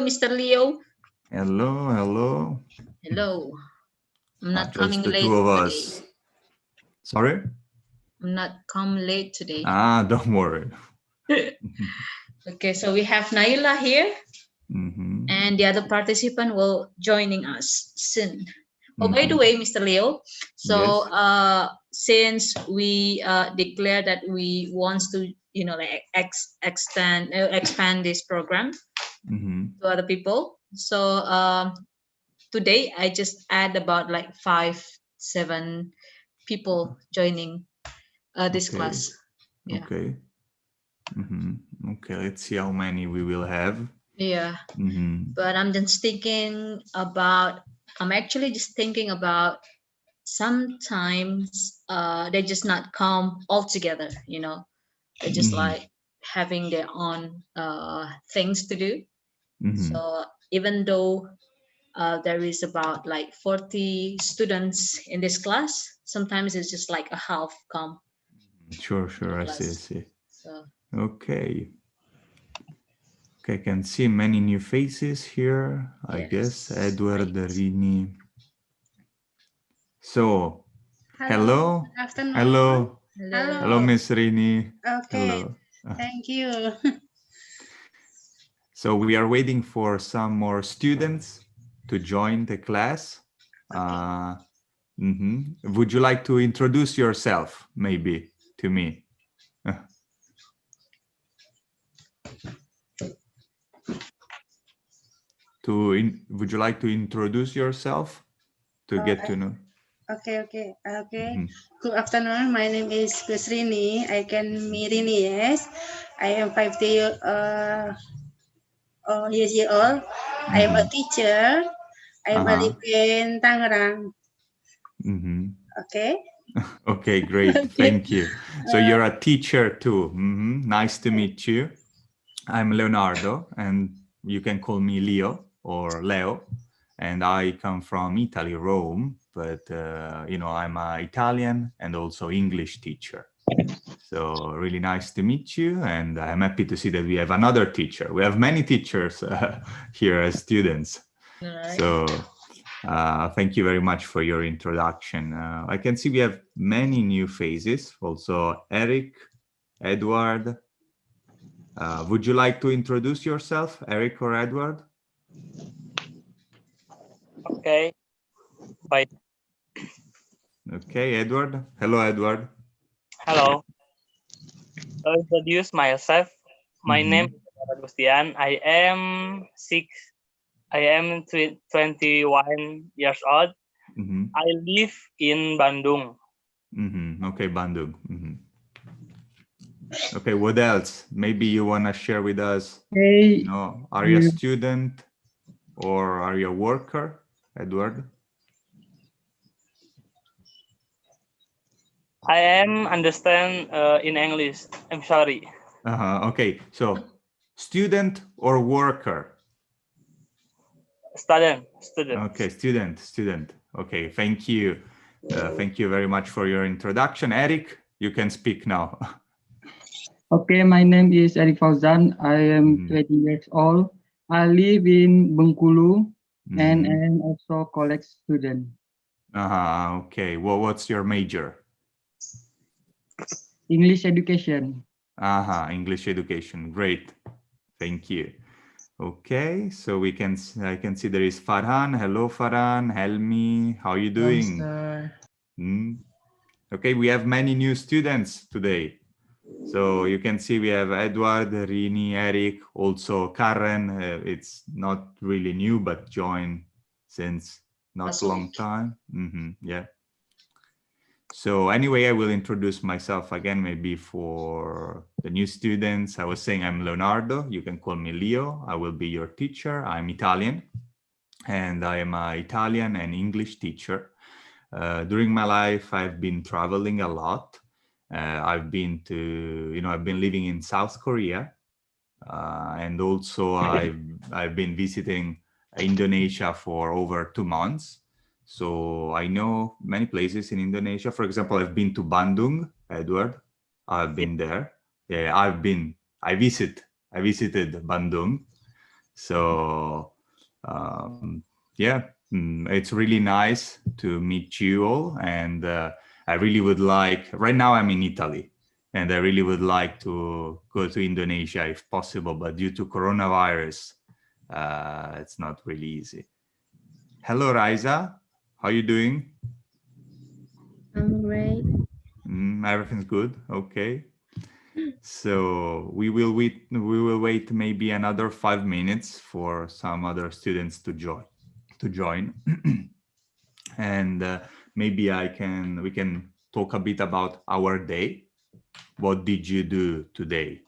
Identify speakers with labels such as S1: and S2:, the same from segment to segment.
S1: Mr. Leo.
S2: Hello, hello.
S1: Hello. I'm not
S2: Just
S1: coming
S2: the
S1: late
S2: two of
S1: today.
S2: us. Sorry?
S1: I'm not come late today.
S2: Don't worry.
S1: Okay, so we have Naila here, and the other participant will joining us soon. Oh, by the way, Mr. Leo, so
S2: Yes.
S1: Since we declared that we wants to, like expand this program to other people, so today I just add about like 5-7 people joining this class. Yeah.
S2: Okay. Okay, let's see how many we will have.
S1: Yeah. But I'm actually just thinking about sometimes they just not come all together, they're just like having their own things to do. So even though there is about like 40 students in this class, sometimes it's just like a half come.
S2: Sure, I see.
S1: So
S2: Okay. I can see many new faces here. I guess Edward,
S1: right.
S2: Rini. So, hello.
S3: Good afternoon.
S2: Hello, Miss Rini.
S3: Okay.
S2: Hello.
S3: Thank you.
S2: So we are waiting for some more students to join the class.
S3: Okay.
S2: Would you like to introduce yourself, maybe, to me? Would you like to introduce yourself to get to know?
S3: Okay. Good afternoon. My name is Rini. I can me Rini, yes. I am 50 years old. I am a teacher. I live in Tangerang. Okay.
S2: Okay, great. Thank you. So you're a teacher too. Nice to meet you. I'm Leonardo, and you can call me Leo or Leo. And I come from Italy, Rome, but I'm an Italian and also English teacher. So really nice to meet you, and I'm happy to see that we have another teacher. We have many teachers here as students.
S1: Right.
S2: So thank you very much for your introduction. I can see we have many new faces. Also, Eric, Edward. Would you like to introduce yourself, Eric or Edward?
S4: Okay. Bye.
S2: Okay, Edward. Hello, Edward.
S4: Hello. I'll introduce myself. My name is Agustian. I am 21 years old. I live in Bandung.
S2: Okay, Bandung. Okay, what else? Maybe you want to share with us, are you a student or are you a worker, Edward?
S4: I am understand in English. I'm sorry.
S2: Okay, so student or worker?
S4: Student.
S2: Okay, student. Okay, thank you. Thank you very much for your introduction. Eric, you can speak now.
S5: Okay, my name is Eric Fauzan. I am 20 years old. I live in Bengkulu and I am also a college student.
S2: Okay, well, what's your major?
S5: English education.
S2: English education. Great. Thank you. Okay, so I can see there is Farhan. Hello, Farhan. Helmi, how are you doing? Okay, we have many new students today. So you can see we have Edward, Rini, Eric, also Karen. It's not really new, but joined since not a long time. Yeah. So anyway, I will introduce myself again, maybe for the new students. I was saying I'm Leonardo. You can call me Leo. I will be your teacher. I'm Italian, and I am an Italian and English teacher. During my life, I've been traveling a lot. I've been living in South Korea, and also I've been visiting Indonesia for over 2 months. So I know many places in Indonesia. For example, I've been to Bandung, Edward. I've been there. Yeah, I visited Bandung. So yeah, it's really nice to meet you all. And I really would like, right now I'm in Italy, and I really would like to go to Indonesia if possible, but due to coronavirus, it's not really easy. Hello, Raisa. How are you doing?
S6: I'm great.
S2: Everything's good. Okay. So we will wait. We will wait maybe another 5 minutes for some other students to join, and maybe we can talk a bit about our day. What did you do today?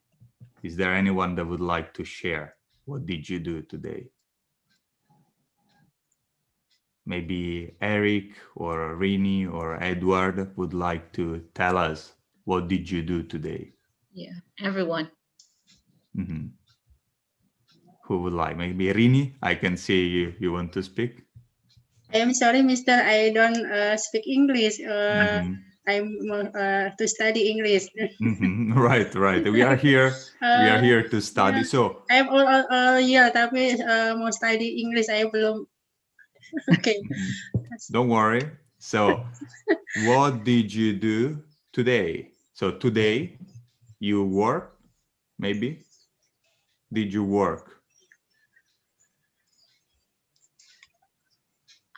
S2: Is there anyone that would like to share? What did you do today? Maybe Eric or Rini or Edward would like to tell us, what did you do today?
S1: Yeah, everyone.
S2: Who would like? Maybe Rini, I can see you want to speak.
S3: I am sorry, Mister. I don't speak English. I'm to study English.
S2: Right. We are here. We are here to study.
S3: Yeah.
S2: So
S3: I'm all year, tapi mau study English saya belum. Okay.
S2: don't worry. So what did you do today? So today you work, maybe? Did you work?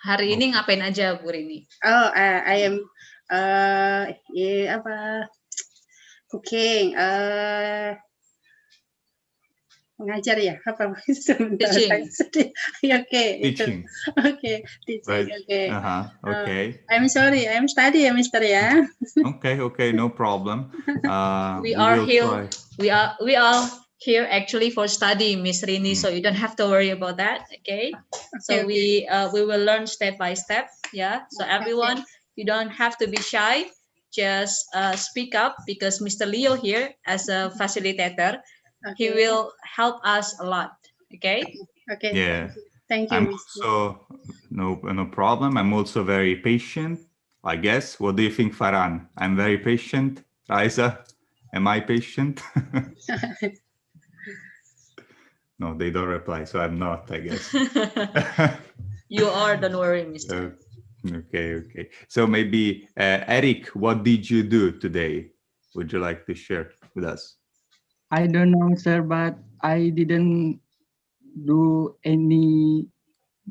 S1: Hari ini ngapain aja, Bu Rini?
S3: Oh, I am apa cooking, mengajar ya apa
S1: Teaching.
S3: Okay,
S2: Teaching.
S3: Okay, teaching.
S2: Right.
S3: Okay.
S2: Okay.
S3: I'm sorry, I'm study ya, Mister ya.
S2: Okay, no problem.
S1: We
S2: will
S1: here.
S2: try.
S1: We are here actually for study, Miss Rini. So you don't have to worry about that. Okay. So we will learn step by step. Yeah. So everyone, you don't have to be shy. Just speak up, because Mr. Leo here as a facilitator, he will help us a lot. Okay.
S3: Okay.
S2: Yeah.
S3: Thank you.
S2: I'm also no problem. I'm also very patient, I guess. What do you think, Farhan? I'm very patient. Raisa, am I patient? No, they don't reply, so I'm not, I guess.
S1: You are, don't worry, Mr.
S2: Okay. So maybe Eric, what did you do today? Would you like to share with us?
S5: I don't know, sir, but I didn't do any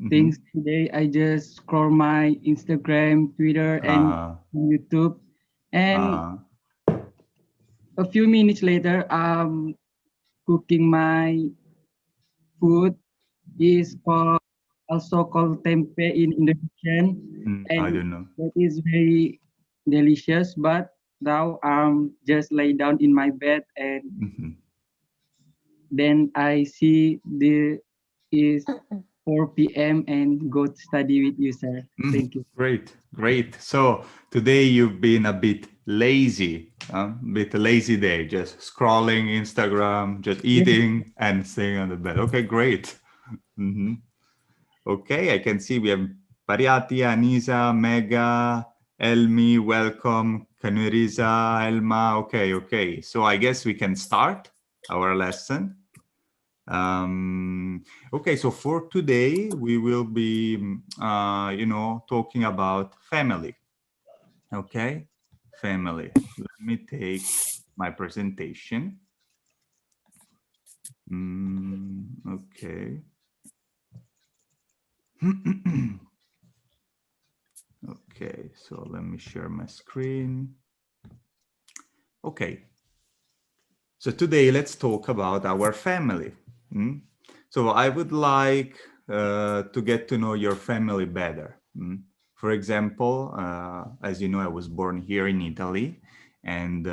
S5: things today. I just scroll my Instagram, Twitter, and YouTube. And a few minutes later, I'm cooking my food. Is also called tempe in Indonesian, and
S2: I don't know.
S5: that is very delicious. But now I'm just lay down in my bed, and then I see the is 4 p.m. and go to study with you, sir. Thank you.
S2: Great. So today you've been a bit lazy, bit lazy day, just scrolling Instagram, just eating and staying on the bed. Okay, great. Okay, I can see we have Pariati, Anisa, Mega, Elmi, welcome, Kanuriza, Elma. Okay. So I guess we can start our lesson. Okay, so for today, we will be, talking about family. Okay, family. Let me take my presentation. Okay. Okay, so let me share my screen. Okay. So today, let's talk about our family. So I would like to get to know your family better. For example, as you know, I was born here in Italy, and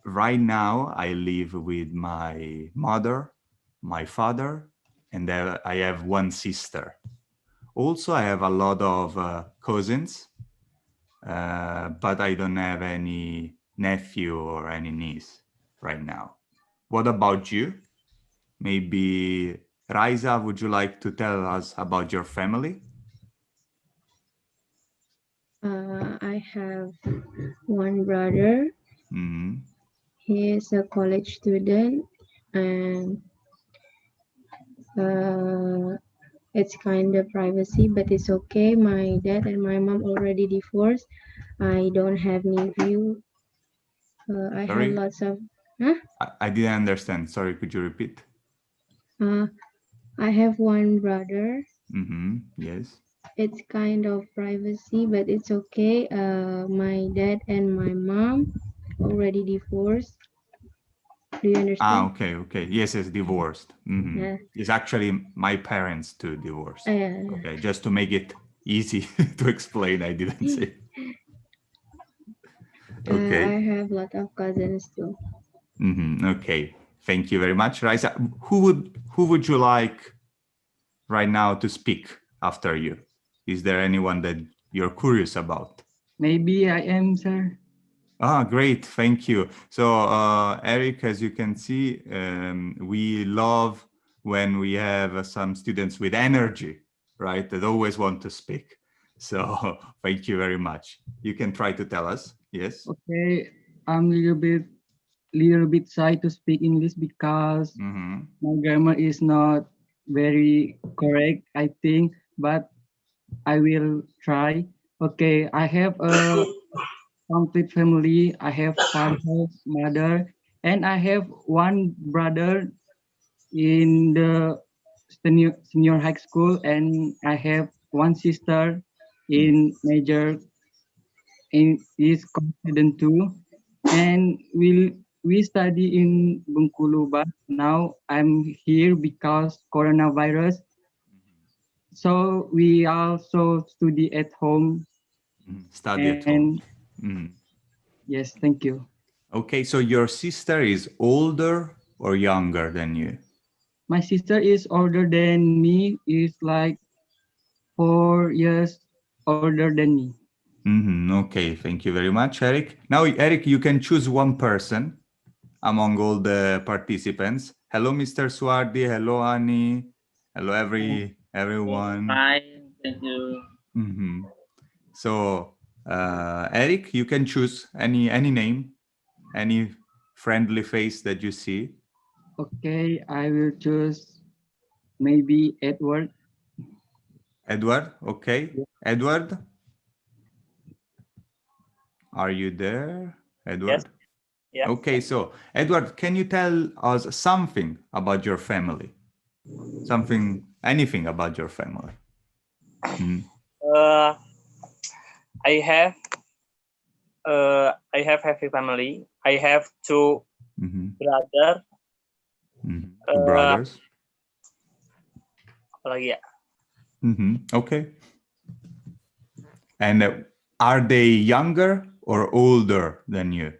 S2: right now I live with my mother, my father, and I have one sister. Also, I have a lot of cousins, but I don't have any nephew or any niece right now. What about you? Maybe Raisa, would you like to tell us about your family?
S6: I have one brother. He is a college student, and It's kind of privacy, but it's okay. My dad and my mom already divorced. I don't have nephew. I have
S2: Sorry,
S6: lots of. Huh?
S2: I didn't understand. Sorry, could you repeat?
S6: I have one brother.
S2: Yes.
S6: It's kind of privacy, but it's okay. My dad and my mom already divorced. Do you
S2: Ah,
S6: understand?
S2: okay, okay. Yes, yes, divorced.
S6: Yeah.
S2: It's actually my parents too divorced.
S6: Yeah.
S2: Okay, just to make it easy to explain, I didn't say. Okay.
S6: I have a lot of cousins too.
S2: Okay. Thank you very much, Raisa. Who would you like right now to speak after you? Is there anyone that you're curious about?
S5: Maybe I am, sir.
S2: Ah, great. Thank you. So, Eric, as you can see, we love when we have some students with energy, right? That always want to speak. So thank you very much. You can try to tell us. Yes.
S5: Okay, I'm a little bit shy to speak English because my grammar is not very correct, I think, but I will try. Okay, I have a complete family. I have father, mother, and I have one brother in the senior high school, and I have one sister in major in is confident too. And we study in Bengkulu, but now I'm here because coronavirus. So we also study at home.
S2: Study at
S5: And
S2: home.
S5: yes, thank you.
S2: Okay, so your sister is older or younger than you?
S5: My sister is older than me, is like 4 years older than me.
S2: Okay, thank you very much, Eric. Now, Eric, you can choose one person among all the participants. Hello, Mr. Swardi. Hello, Ani. Hello, everyone.
S4: Fine, thank you.
S2: So, Eric, you can choose any name, any friendly face that you see.
S5: Okay, I will choose maybe Edward.
S2: Edward, okay. Edward, are you there,
S4: Yes.
S2: Edward?
S4: Yeah.
S2: Okay, so Edward, can you tell us something about your family? Anything about your family?
S4: Uh, I have happy family. I have two brother.
S2: Two brothers.
S4: Apa lagi ya?
S2: Okay. And are they younger or older than you?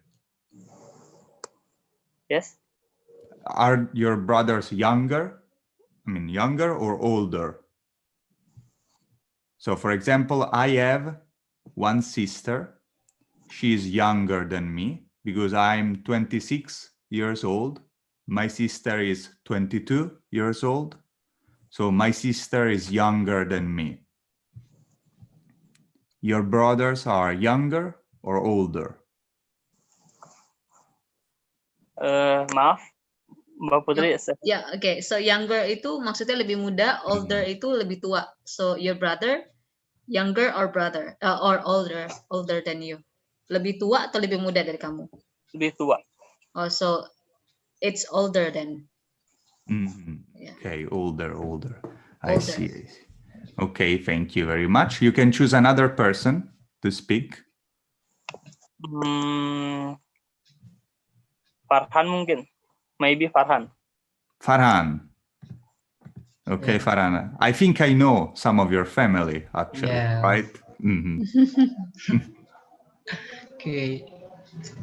S4: Yes.
S2: Are your brothers younger? I mean, younger or older? So, for example, I have one sister. She's younger than me because I'm 26 years old. My sister is 22 years old. So my sister is younger than me. Your brothers are younger or older?
S4: Maaf, Mbak Putri.
S1: Yeah, okay. So younger itu maksudnya lebih muda, older itu lebih tua. So your brother younger or brother or older than you? Lebih tua atau lebih muda dari kamu?
S4: Lebih tua.
S1: Oh, so it's older then.
S2: Yeah. Okay, older. I see. Okay, thank you very much. You can choose another person to speak.
S4: Farhan mungkin. Maybe Farhan.
S2: Farhan. Okay, yeah. Farhan. I think I know some of your family, actually, right?
S7: Okay.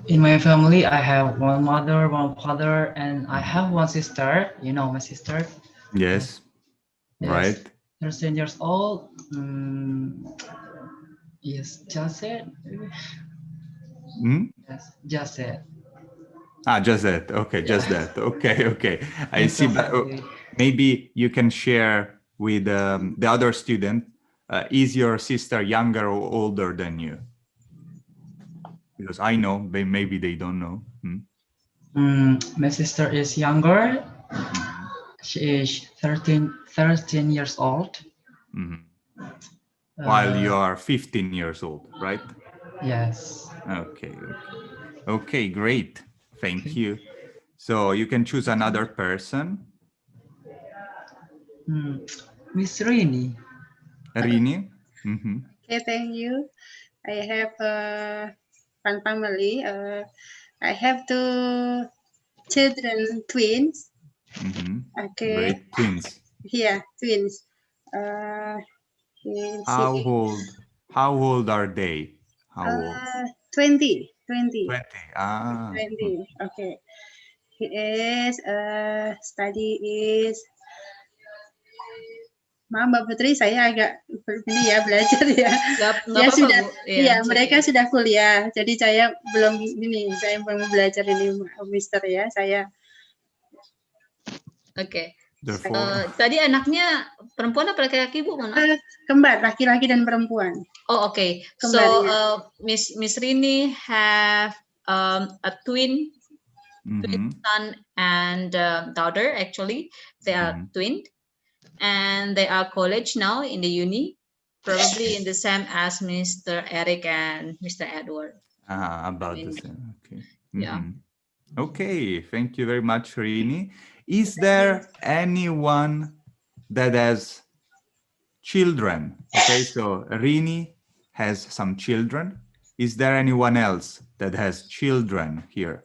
S7: In my family, I have one mother, one father, and I have one sister. You know my sister?
S2: Yes. Right.
S7: 13 years old. Yes, just it. Yes, just it.
S2: Just that. Okay, just that. Okay. I see. But maybe you can share with the other student. Is your sister younger or older than you? Because I know, maybe they don't know.
S7: My sister is younger. She is 13 years old.
S2: While you are 15 years old, right?
S7: Yes.
S2: Okay. Okay, great. Thank you. So you can choose another person.
S7: Miss Rini.
S2: Rini?
S3: Okay, thank you. I have one family. I have two children, twins. Okay.
S2: Great, twins.
S3: Yeah, twins.
S2: How old are they? How old?
S3: 20.
S2: 20. Ah.
S3: 20. Okay. He is study is Maaf Mbak Putri, saya agak ini ya belajar ya.
S1: Nggak
S3: Ya
S1: apa-apa,
S3: sudah,
S1: Bu.
S3: ya
S1: It's
S3: mereka
S1: okay.
S3: sudah kuliah. Jadi saya belum belajar ini Mister ya. Saya.
S1: Oke. Tadi anaknya perempuan apa laki-laki, Bu? Mana?
S3: Kembar, laki-laki dan perempuan.
S1: Oh, okay.
S3: Kembar,
S1: So,
S3: ya.
S1: Miss Rini have a twin son and daughter. Actually, they are twin, and they are college now in the uni, probably in the same as Mr. Eric and Mr. Edward.
S2: About the same. Okay.
S1: Yeah.
S2: Okay. Thank you very much, Rini. Is there anyone that has children? Okay, so Rini has some children. Is there anyone else that has children here?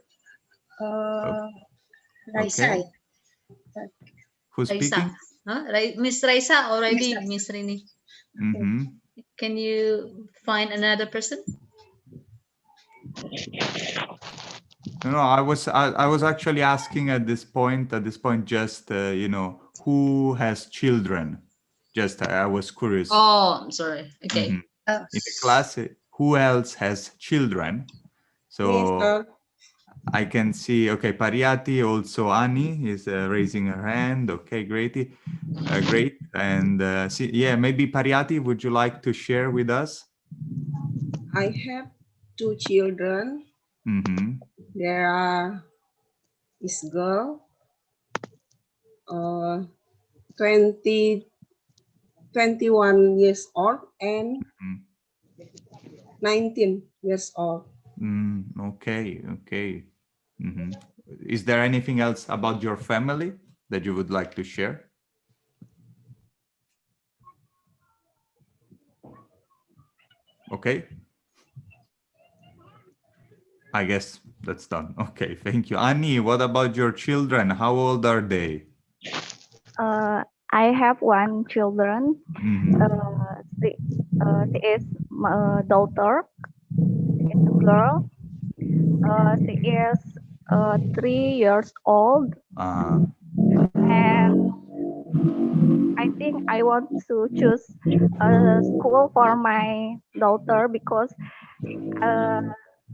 S3: Raisa.
S2: Okay. Who's speaking?
S1: Huh? Miss Raisa already, Miss Rini. Can you find another person?
S2: No, I was actually asking at this point, just you know, who has children? Just I was curious.
S1: Oh, I'm sorry. Okay.
S2: In the class, who else has children? So I can see. Okay, Pariati, also Ani is raising her hand. Okay, great. Great. And yeah, maybe Pariati, would you like to share with us?
S8: I have two children. There are this girl, 21 years old and 19 years old.
S2: Okay. Is there anything else about your family that you would like to share? Okay. I guess that's done. Okay, thank you. Ani, what about your children? How old are they?
S9: I have one children. She is my daughter. She is a girl. She is 3 years old. And I think I want to choose a school for my daughter because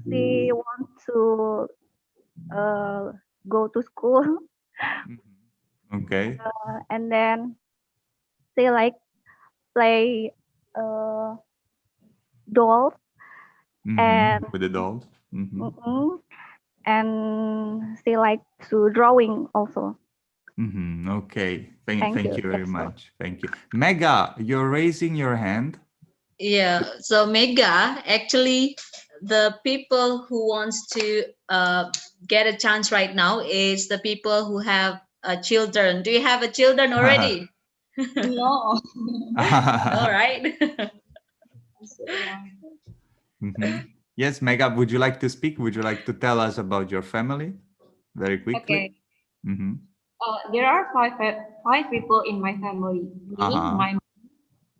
S9: she wants to go to school.
S2: Okay.
S9: And then she like play dolls and
S2: with the dolls.
S9: And she like to drawing also.
S2: Okay. Thank you very much. Thank you. Mega, you're raising your hand.
S1: Yeah. So Mega, actually, the people who wants to get a chance right now is the people who have children. Do you have a children already?
S8: No.
S1: All right.
S2: Yes, Mega, would you like to speak? Would you like to tell us about your family very quickly?
S10: Okay. There are five people in my family. Me, my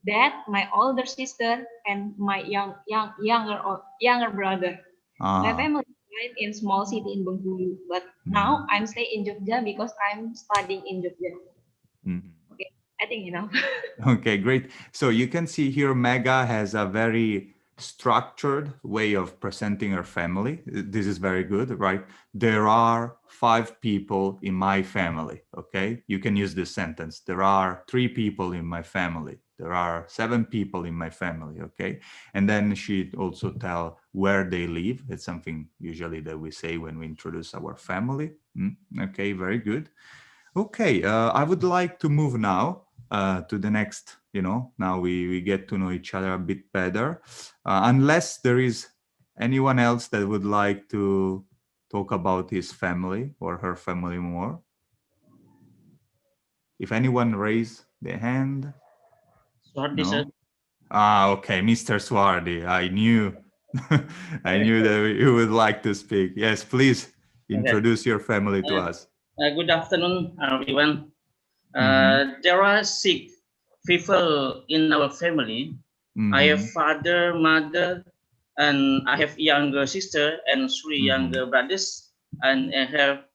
S10: dad, my older sister, and my younger brother. My family live in small city in Bengkulu, but now I'm staying in Jogja because I'm studying in Jogja. Okay, I think you know.
S2: Okay, great. So you can see here, Mega has a very structured way of presenting her family. This is very good, right? There are 5 people in my family, okay? You can use this sentence. There are 3 people in my family. There are 7 people in my family, okay? And then she also tell where they live. It's something usually that we say when we introduce our family. Okay, very good. Okay, I would like to move now to the next, now we get to know each other a bit better. Unless there is anyone else that would like to talk about his family or her family more. If anyone raise their hand.
S11: Swardi, sir.
S2: Ah, okay, Mr. Swardi, I knew I knew that you would like to speak. Yes, please introduce your family to us.
S11: Good afternoon, everyone. There are 6 people in our family. I have father, mother, and I have younger sister and 3 younger brothers, and I have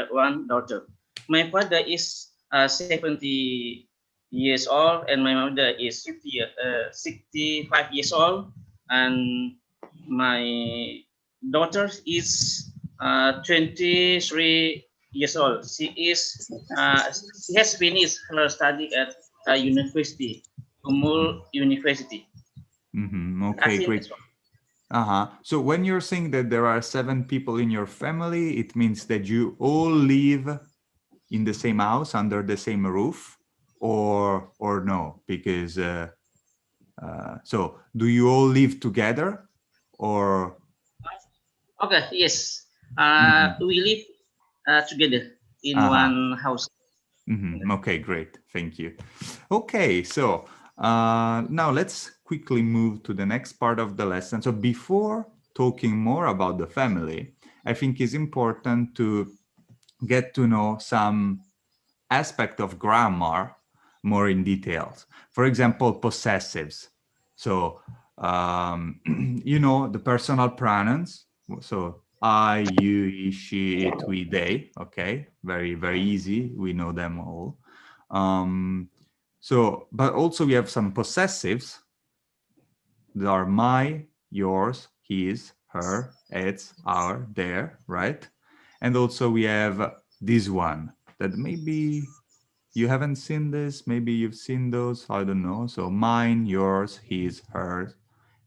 S11: 1 daughter. My father is 70 years old, and my mother is 65 years old, and my daughter is 23 years old. She has finished her study at university, Umul University.
S2: Okay, great. So when you're saying that there are 7 people in your family, it means that you all live in the same house under the same roof, or no? Because so do you all live together, or?
S11: Okay, yes. We live together in one house.
S2: Okay, great. Thank you. Okay, so now let's quickly move to the next part of the lesson. So before talking more about the family, I think it's important to get to know some aspect of grammar more in details. For example, possessives. So, the personal pronouns. So I, you, he, she, it, we, they. Okay, very, very easy. We know them all. But also we have some possessives. They are my, yours, his, her, its, our, their, right? And also we have this one that maybe you haven't seen this, maybe you've seen those, I don't know. So mine, yours, his, hers,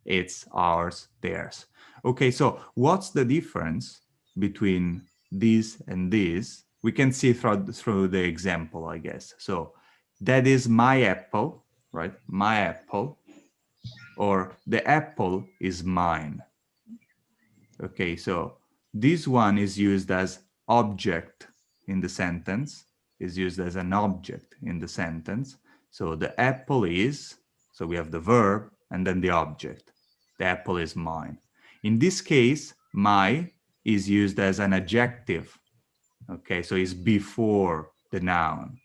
S2: it's, ours, theirs. Okay, so what's the difference between this and this? We can see through the example, I guess. So that is my apple, right? My apple. Or the apple is mine. Okay, so this one is used as object in the sentence, is used as an object in the sentence. So the apple is, so we have the verb and then the object. The apple is mine. In this case, my is used as an adjective. Okay, so it's before the noun.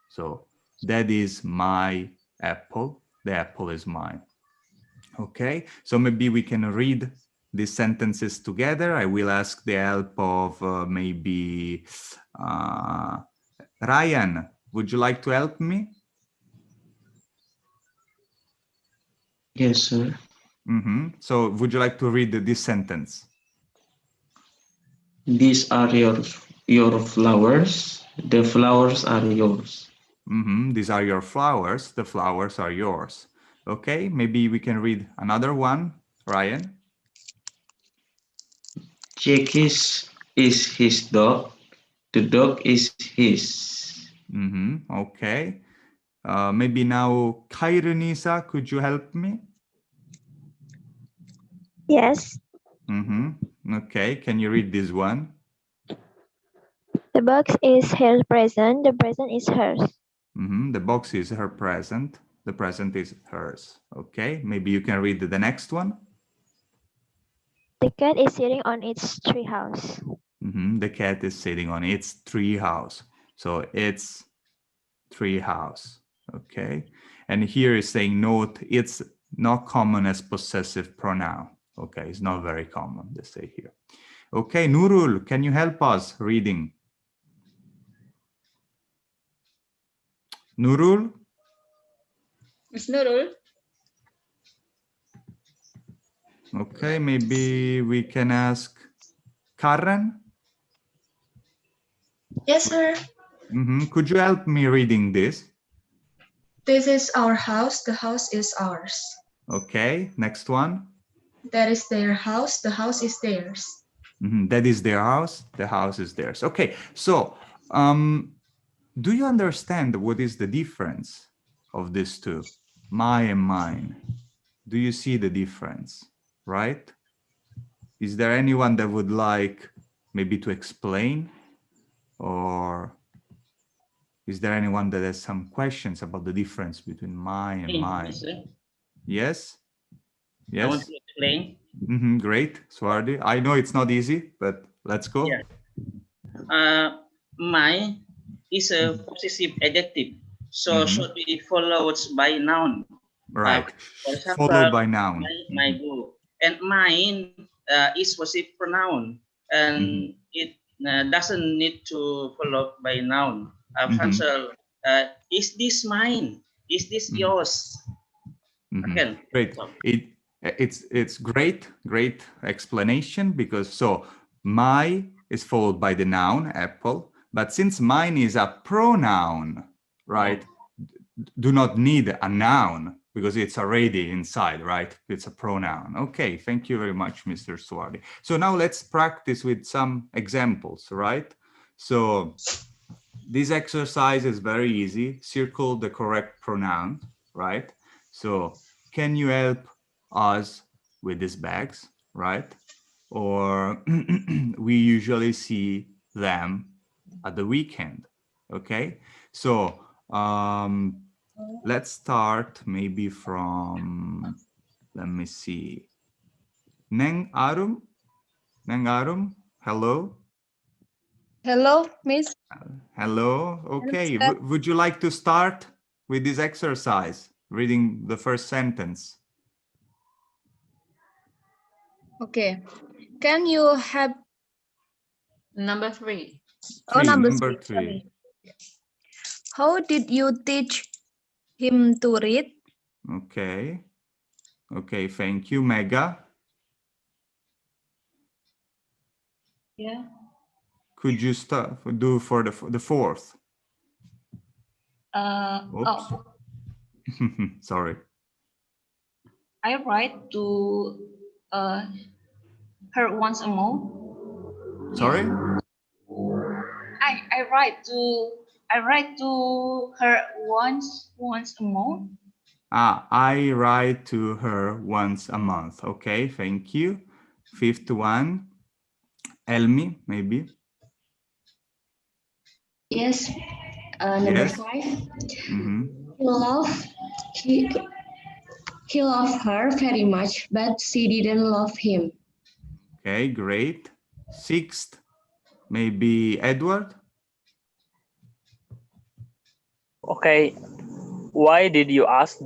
S2: So that is my apple. The apple is mine. Okay, so maybe we can read these sentences together. I will ask the help of maybe Ryan. Would you like to help me?
S5: Yes, sir.
S2: So would you like to read this sentence?
S5: These are your flowers. The flowers are yours.
S2: These are your flowers. The flowers are yours. Okay, maybe we can read another one, Ryan.
S5: Jack is his dog. The dog is his.
S2: Okay. Maybe now, Kairanisa, could you help me?
S9: Yes.
S2: Okay, can you read this one?
S9: The box is her present. The present is hers.
S2: The box is her present. The present is hers. Okay, maybe you can read the next one.
S9: The cat is sitting on its treehouse.
S2: The cat is sitting on its treehouse. So it's treehouse. Okay, and here is saying note, it's not common as possessive pronoun. Okay, it's not very common, they say here. Okay, Nurul, can you help us reading? Nurul?
S1: Miss Nurul?
S2: Okay, maybe we can ask Karen?
S12: Yes, sir.
S2: Could you help me reading this?
S12: This is our house. The house is ours.
S2: Okay, next one.
S12: That is their house. The house is theirs.
S2: That is their house. The house is theirs. Okay, so do you understand what is the difference of these two, my and mine? Do you see the difference, right? Is there anyone that would like maybe to explain, or is there anyone that has some questions about the difference between my and mine? Yes?
S11: I want
S2: Yes?
S11: to explain.
S2: Great, Swardi. I know it's not easy, but let's go.
S11: Yeah. My is a possessive adjective, so should be followed by noun.
S2: Right.
S11: For
S2: Followed
S11: example,
S2: by noun.
S11: my go, and mine is possessive pronoun, and it doesn't need to follow by noun. For example, is this mine? Is this yours? Okay.
S2: Great. It's great explanation, because so my is followed by the noun apple, but since mine is a pronoun, right? Do not need a noun because it's already inside, right? It's a pronoun. Okay, thank you very much, Mr. Swardi. So now let's practice with some examples, right? So this exercise is very easy. Circle the correct pronoun, right? So can you help us with these bags, right? Or we usually see them at the weekend, okay? So let's start maybe from, let me see. Neng Arum, hello.
S13: Hello, Miss.
S2: Hello. Okay. Would you like to start with this exercise, reading the first sentence?
S13: Okay. Can you have
S1: number 3?
S2: Number three.
S13: How did you teach him to read?
S2: Okay. Okay. Thank you, Mega.
S10: Yeah.
S2: Could you do for the fourth? Oops.
S10: Oh,
S2: Sorry.
S10: I write to her once a month.
S2: Sorry?
S10: I write to her once a month.
S2: I write to her once a month. Okay, thank you. Fifth one, Elmi, maybe.
S14: Yes. Number 5. He loved her very much, but she didn't love him.
S2: Okay, great. Sixth, maybe Edward.
S4: Okay, why did you ask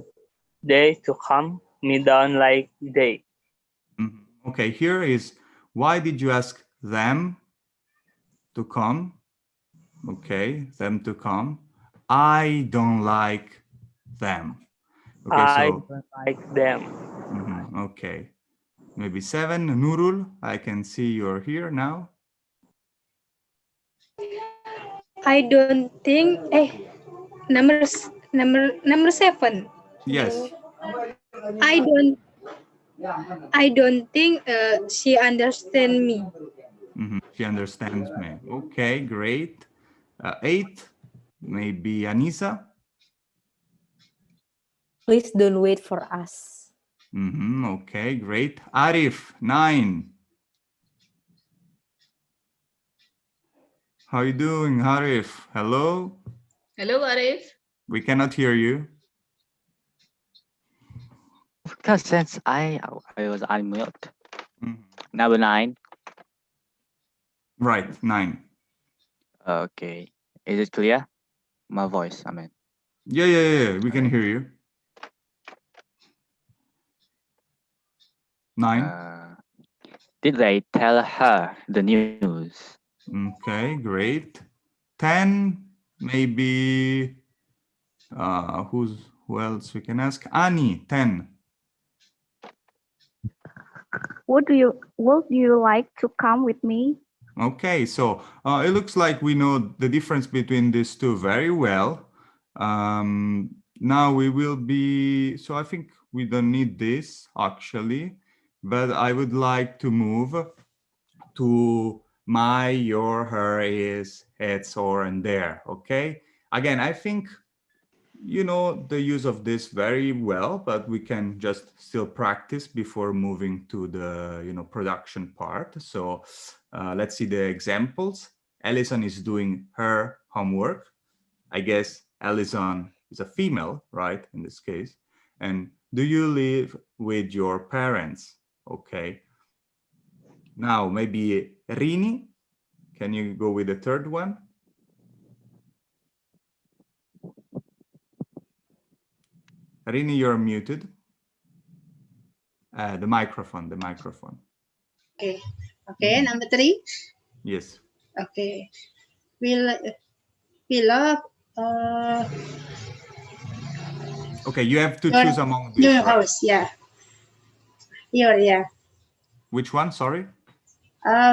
S4: they to come me down like they?
S2: Okay, here is, why did you ask them to come? Okay, them to come. I don't like them. Okay,
S4: I
S2: so
S4: don't like them.
S2: okay, maybe 7. Nurul, I can see you're here now.
S13: I don't think. Number 7.
S2: Yes.
S13: I don't think she understand me.
S2: She understands me. Okay, great. 8, maybe Anissa.
S15: Please don't wait for us.
S2: Okay, great. Arif, 9. How you doing, Arif? Hello?
S1: Hello, Arif.
S2: We cannot hear you.
S16: Because since I was unmute. Number 9.
S2: Right, 9.
S16: Okay. Is it clear? My voice, I mean.
S2: Yeah. We can hear you. 9.
S16: Did they tell her the news?
S2: Okay, great. 10, maybe who else we can ask? Annie, 10.
S17: Would you like to come with me?
S2: Okay, so it looks like we know the difference between these two very well. Now we will be, so I think we don't need this actually, but I would like to move to my, your, her, is, it's, or, and there, okay? Again, I think you know the use of this very well, but we can just still practice before moving to the production part. So let's see the examples. Alison is doing her homework. I guess Alison is a female, right, in this case. And do you live with your parents? Okay. Now maybe Rini, can you go with the third one? Rini, you're muted. The microphone.
S3: Okay. Okay, number 3.
S2: Yes.
S3: Okay. We love
S2: Okay, you have to choose among these.
S3: Your
S2: right?
S3: house, yeah. Yeah.
S2: Which one? Sorry.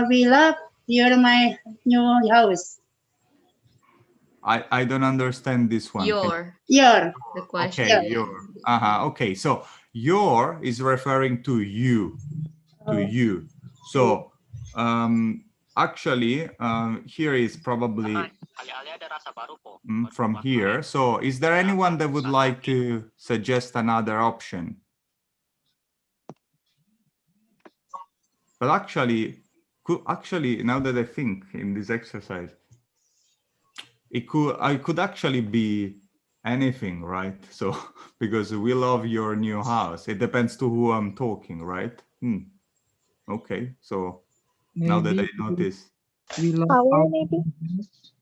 S3: We love my new house.
S2: I don't understand this one.
S1: Your. The question.
S2: Okay, your. Okay, so your is referring to you. So actually here is probably from here. So is there anyone that would like to suggest another option? But actually now that I think in this exercise, I could actually be anything, right? So because we love your new house, it depends to who I'm talking, right? Okay, so now that I notice,
S5: we love
S9: Our maybe.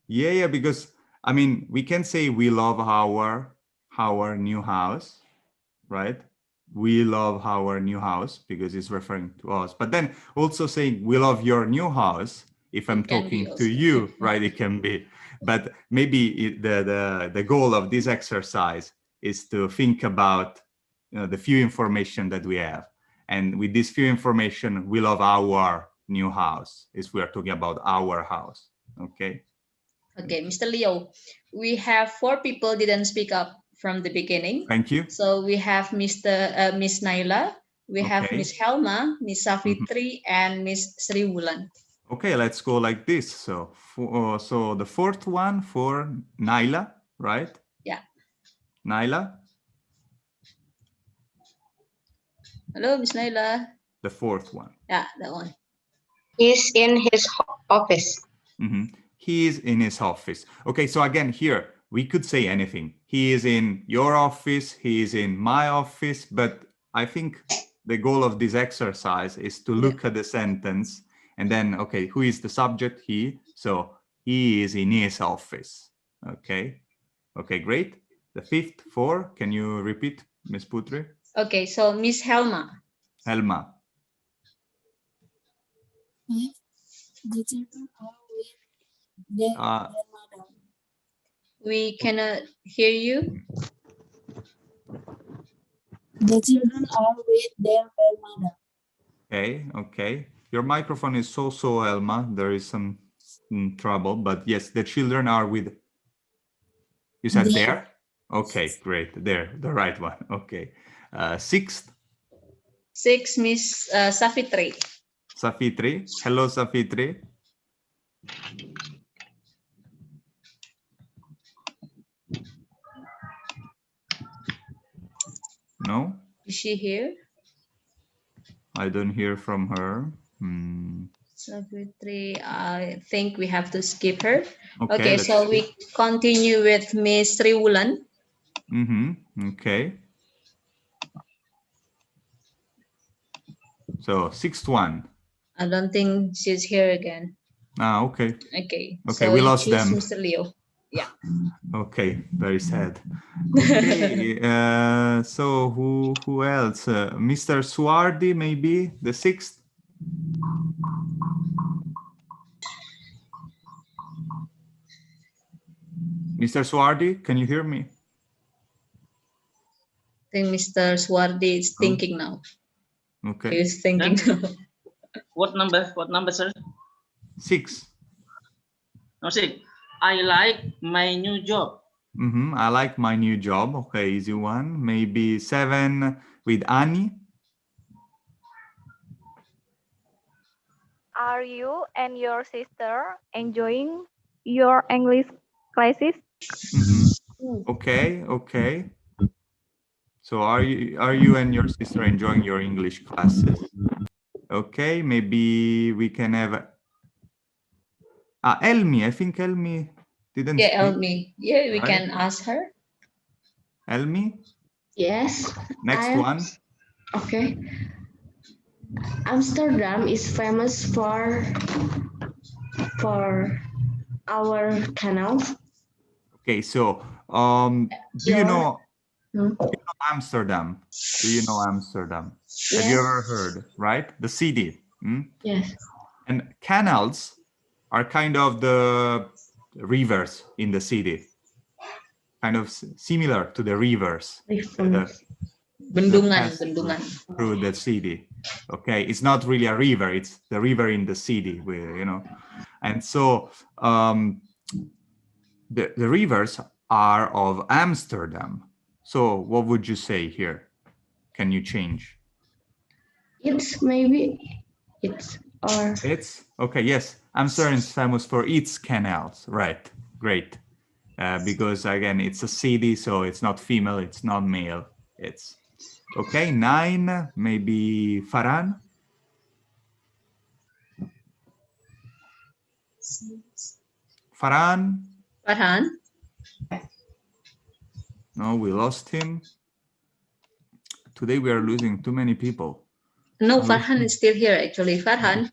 S2: yeah, because I mean we can say we love our new house, right? We love our new house because it's referring to us. But then also saying we love your new house, if I'm talking to you, right? It can be. But maybe the goal of this exercise is to think about the few information that we have. And with this few information, we love our new house, is we are talking about our house. Okay.
S1: Okay, Mr. Leo, we have 4 people didn't speak up from the beginning.
S2: Thank you.
S1: So we have Miss Naila, we have Miss Helma, Miss Safitri, and Miss Sri Wulan.
S2: Okay, let's go like this. So, so the fourth one for Naila, right?
S1: Yeah.
S2: Naila?
S1: Hello, Miss Naila.
S2: The fourth one.
S1: Yeah, that one.
S18: He's in his office.
S2: He is in his office. Okay, so again here, we could say anything. He is in your office, he is in my office, but I think the goal of this exercise is to look at the sentence and then, okay, who is the subject? He. So he is in his office. Okay. Okay, great. The fifth, 4, can you repeat, Ms. Putri?
S1: Okay, so Miss Helma.
S2: Helma.
S19: The children are with their mother.
S1: We cannot hear you.
S19: The children are with their grandmother.
S2: Okay. Your microphone is so Elma. There is some trouble, but yes, the children are with. You said there? Okay, great. There, the right one. Okay. Sixth.
S1: 6, Miss Safitri.
S2: Safitri. Hello, Safitri. No?
S1: Is she here?
S2: I don't hear from her.
S1: Safitri, I think we have to skip her.
S2: Okay,
S1: so we continue with Miss Sri Wulan.
S2: Okay. So, sixth one.
S1: I don't think she's here again.
S2: Okay.
S1: Okay,
S2: okay,
S1: so
S2: we lost them.
S1: Mr. Leo. Yeah.
S2: Okay, very sad. Okay, so who else? Mr. Swardi, maybe the sixth. Mr. Swardi, can you hear me?
S1: I think Mr. Swardi is thinking now.
S2: Okay.
S1: He's thinking now.
S11: What number, sir?
S2: 6.
S11: No, 6. I like my new job.
S2: I like my new job. Okay, easy one. Maybe 7 with Annie.
S17: Are you and your sister enjoying your English classes?
S2: Okay, okay. So are you and your sister enjoying your English classes? Okay, maybe we can have Elmi. I think Elmi didn't
S1: Yeah,
S2: speak.
S1: Elmi. Yeah, we
S2: Right?
S1: can ask her.
S2: Elmi?
S14: Yes.
S2: Next one.
S14: Okay. Amsterdam is famous for our canals.
S2: Okay, so do you know Amsterdam? Do you know Amsterdam? Have you ever heard, right? The city.
S14: Yes.
S2: And canals are kind of the rivers in the city. Kind of similar to the rivers.
S1: Bendungan,
S2: Pass
S1: bendungan.
S2: through the city. Okay, it's not really a river, it's the river in the city, where, you know. And so the rivers are of Amsterdam. So what would you say here? Can you change?
S14: It's
S2: okay, yes. Amsterdam is famous for its canals, right? Great. Because again, it's a city, so it's not female, it's not male. It's okay. 9, maybe Farhan. Farhan.
S1: Farhan.
S2: No, we lost him. Today we are losing too many people.
S1: No, Farhan is still here actually. Farhan.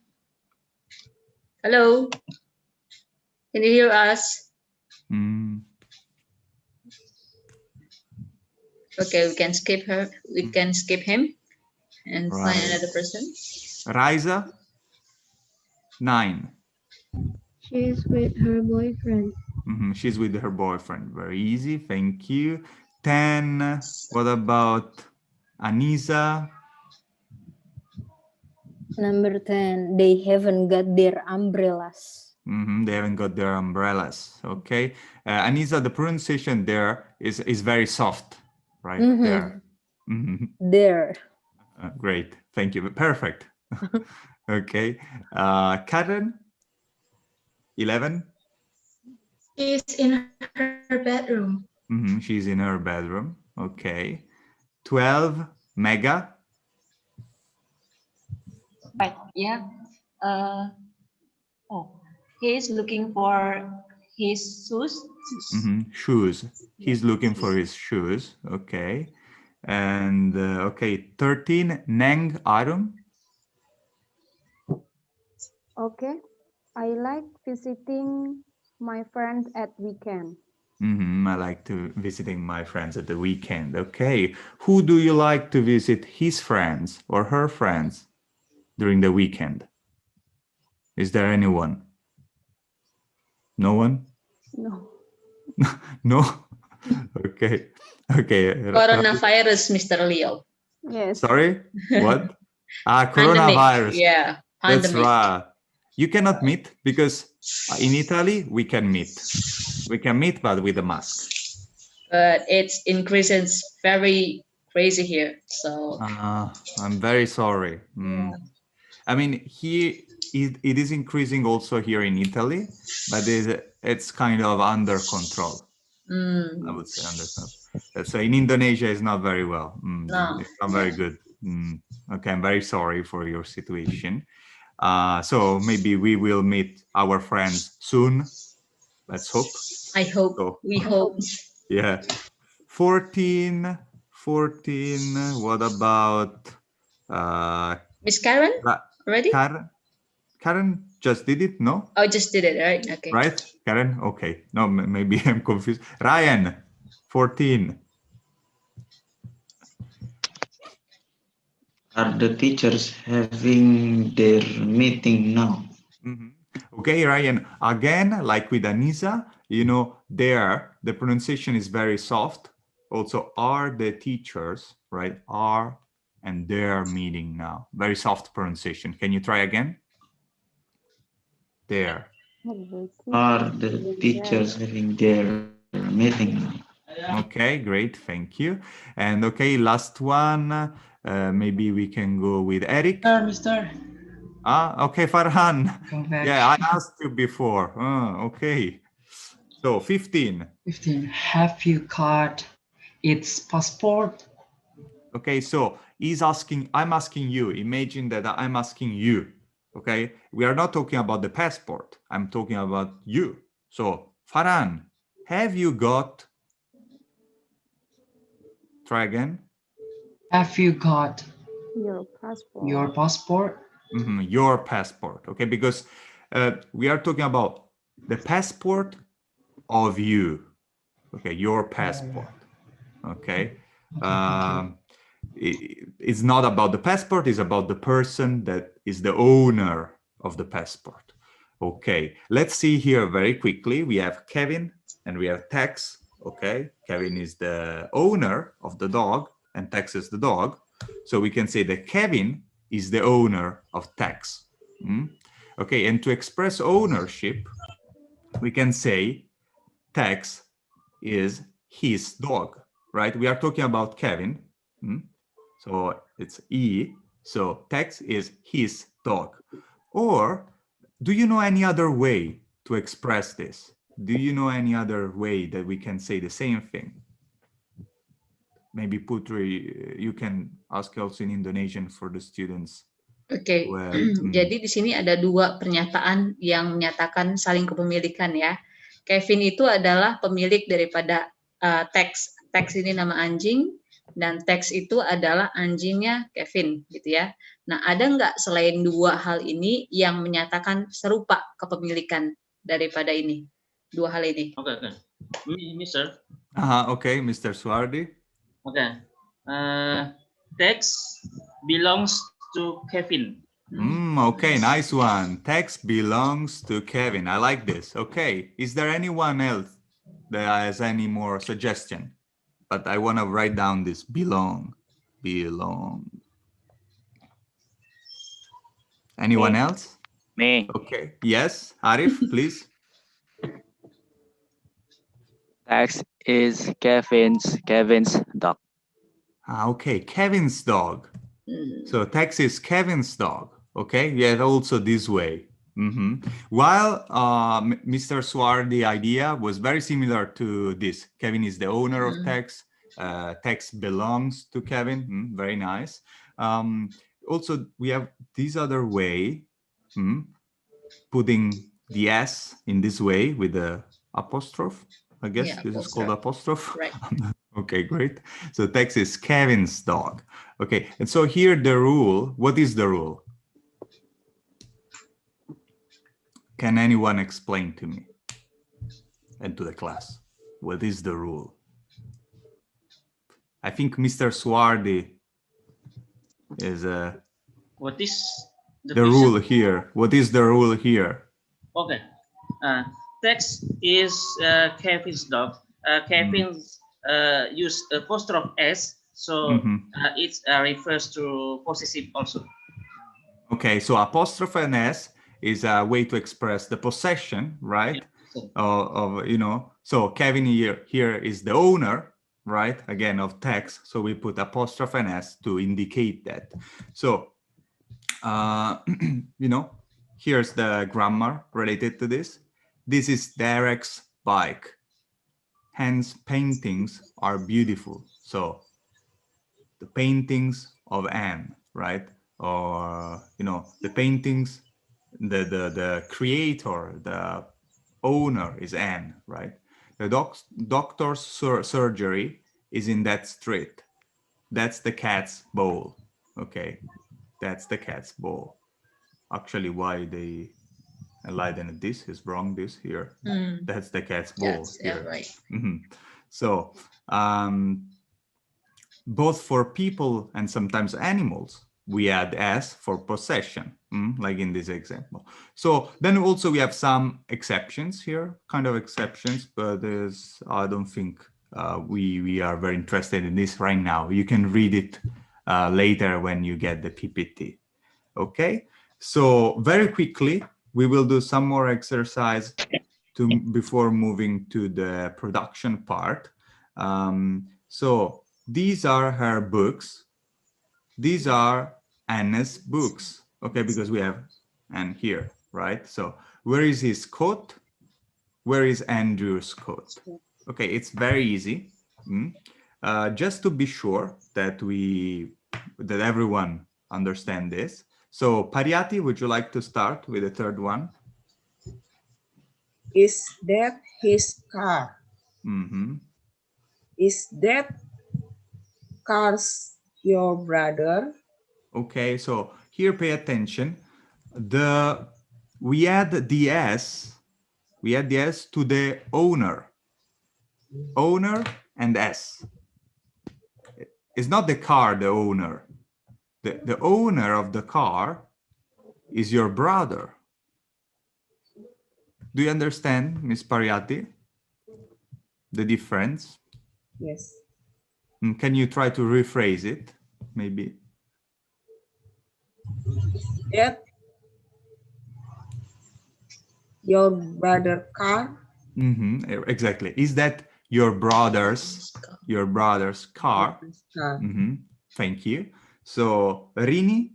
S1: Hello. Can you hear us? Okay, we can skip her. We can skip him and find another person.
S2: Raisa. 9.
S6: She's with her boyfriend.
S2: She's with her boyfriend. Very easy. Thank you. 10. What about Anisa?
S15: Number 10. They haven't got their umbrellas.
S2: They haven't got their umbrellas. Okay. Anisa, the pronunciation there is very soft, right? There.
S15: There.
S2: Great. Thank you. Perfect. Okay. Karen. 11.
S12: She's in her bedroom.
S2: She's in her bedroom. Okay. 12. Mega.
S10: Right. Yeah. He is looking for his shoes.
S2: Shoes. He's looking for his shoes. Okay. And okay, 13. Neng Arum.
S20: Okay. I like visiting my friends at weekend.
S2: I like to visiting my friends at the weekend. Okay. Who do you like to visit his friends or her friends during the weekend? Is there anyone? No one?
S20: No.
S2: No? Okay. Okay.
S1: Coronavirus, Mr. Leo.
S20: Yes.
S2: Sorry? What?
S1: Pandemic.
S2: Coronavirus.
S1: Yeah. Pandemic.
S2: That's right. You cannot meet because in Italy we can meet. We can meet, but with a mask.
S1: But it's increases very crazy here. So
S2: I'm very sorry. I mean, it is increasing also here in Italy, but it's kind of under control. I would say under control. So in Indonesia, it's not very well. It's not very good. Okay, I'm very sorry for your situation. So maybe we will meet our friends soon. Let's hope.
S1: I hope.
S2: So,
S1: we hope.
S2: Yeah. 14. What about
S1: Miss Karen? Ready?
S2: Karen just did it, no?
S1: Oh, just did it, right? Okay.
S2: Right? Karen? Okay. No, maybe I'm confused. Ryan, 14.
S21: Are the teachers having their meeting now?
S2: Okay, Ryan, again, like with Anisa, you know, there, the pronunciation is very soft. Also, are the teachers, right? Are and they're meeting now. Very soft pronunciation. Can you try again? There.
S21: Are the teachers having their meeting now?
S2: Okay, great. Thank you. And okay, last one. Maybe we can go with Eric.
S7: Mister.
S2: Okay, Farhan. Yeah, I asked you before. Okay. So 15.
S7: 15. Have you got its passport?
S2: Okay, so I'm asking you. Imagine that I'm asking you. Okay, we are not talking about the passport. I'm talking about you. So Farhan, have you got? Try again.
S7: Have you got
S20: Your passport.
S7: your passport?
S2: Your passport. Okay, because we are talking about the passport of you. Okay, your passport. Okay. It's not about the passport, it's about the person that is the owner of the passport. Okay, let's see here very quickly. We have Kevin and we have Tex. Okay, Kevin is the owner of the dog and Tex is the dog. So we can say that Kevin is the owner of Tex. Okay, and to express ownership, we can say Tex is his dog, right? We are talking about Kevin. So it's E. So Tex is his dog. Or do you know any other way to express this? Do you know any other way that we can say the same thing? Maybe Putri, you can ask also in Indonesian for the students.
S1: Oke, jadi di sini ada dua pernyataan yang menyatakan saling kepemilikan ya. Kevin itu adalah pemilik daripada Tex. Tex ini nama anjing dan Tex itu adalah anjingnya Kevin gitu ya. Nah, ada nggak selain dua hal ini yang menyatakan serupa kepemilikan daripada ini? Dua hal ini.
S11: Oke. Mister.
S2: Okay, Mr. Suardi.
S11: Okay. Tex belongs to Kevin.
S2: Okay, nice one. Tex belongs to Kevin. I like this. Okay, is there anyone else that has any more suggestion? But I want to write down this belong. Anyone else?
S16: Me.
S2: Okay. Yes, Arif, please.
S16: Tex is Kevin's dog.
S2: Okay, Kevin's dog. So Tex is Kevin's dog. Okay, yeah, also this way. While Mr. Suardi idea was very similar to this. Kevin is the owner of Tex. Tex belongs to Kevin. Very nice. Also, we have this other way, putting the S in this way with the apostrophe. I guess this is called apostrophe.
S1: Right.
S2: Okay, great. So Tex is Kevin's dog. Okay, and so here the rule, what is the rule? Can anyone explain to me and to the class? What is the rule? I think Mr. Suardi is
S11: What is
S2: the rule here? What is the rule here?
S11: Okay. Tex is Kevin's dog. Kevin use apostrophe S, so it refers to possessive also.
S2: Okay, so apostrophe and S is a way to express the possession, right? Of so Kevin here is the owner, right? Again, of Tex. So we put apostrophe and S to indicate that. So here's the grammar related to this. This is Derek's bike. Hence, paintings are beautiful. So the paintings of Anne, right? Or the paintings, the creator, the owner is Anne, right? The doctor's surgery is in that street. That's the cat's bowl. Okay, that's the cat's bowl. Actually, why they enlightened this is wrong. This here, that's the cat's bowl.
S1: Yeah, right.
S2: So both for people and sometimes animals, we add S for possession, like in this example. So then also we have some exceptions here, kind of exceptions, but I don't think we are very interested in this right now. You can read it later when you get the PPT. Okay, so very quickly, we will do some more exercise before moving to the production part. So these are her books. These are Anna's books, okay, because we have Anne here, right? So where is his coat? Where is Andrew's coat? Okay, it's very easy. Just to be sure that everyone understand this. So Pariati, would you like to start with the third one?
S8: Is that his car? Is that car's your brother?
S2: Okay, so here pay attention. We add the S to the owner. Owner and S. It's not the car, the owner. The owner of the car is your brother. Do you understand, Ms. Pariati, the difference?
S8: Yes.
S2: Can you try to rephrase it, maybe?
S8: That your brother car?
S2: Exactly. Is that your brother's car? Thank you. So Rini,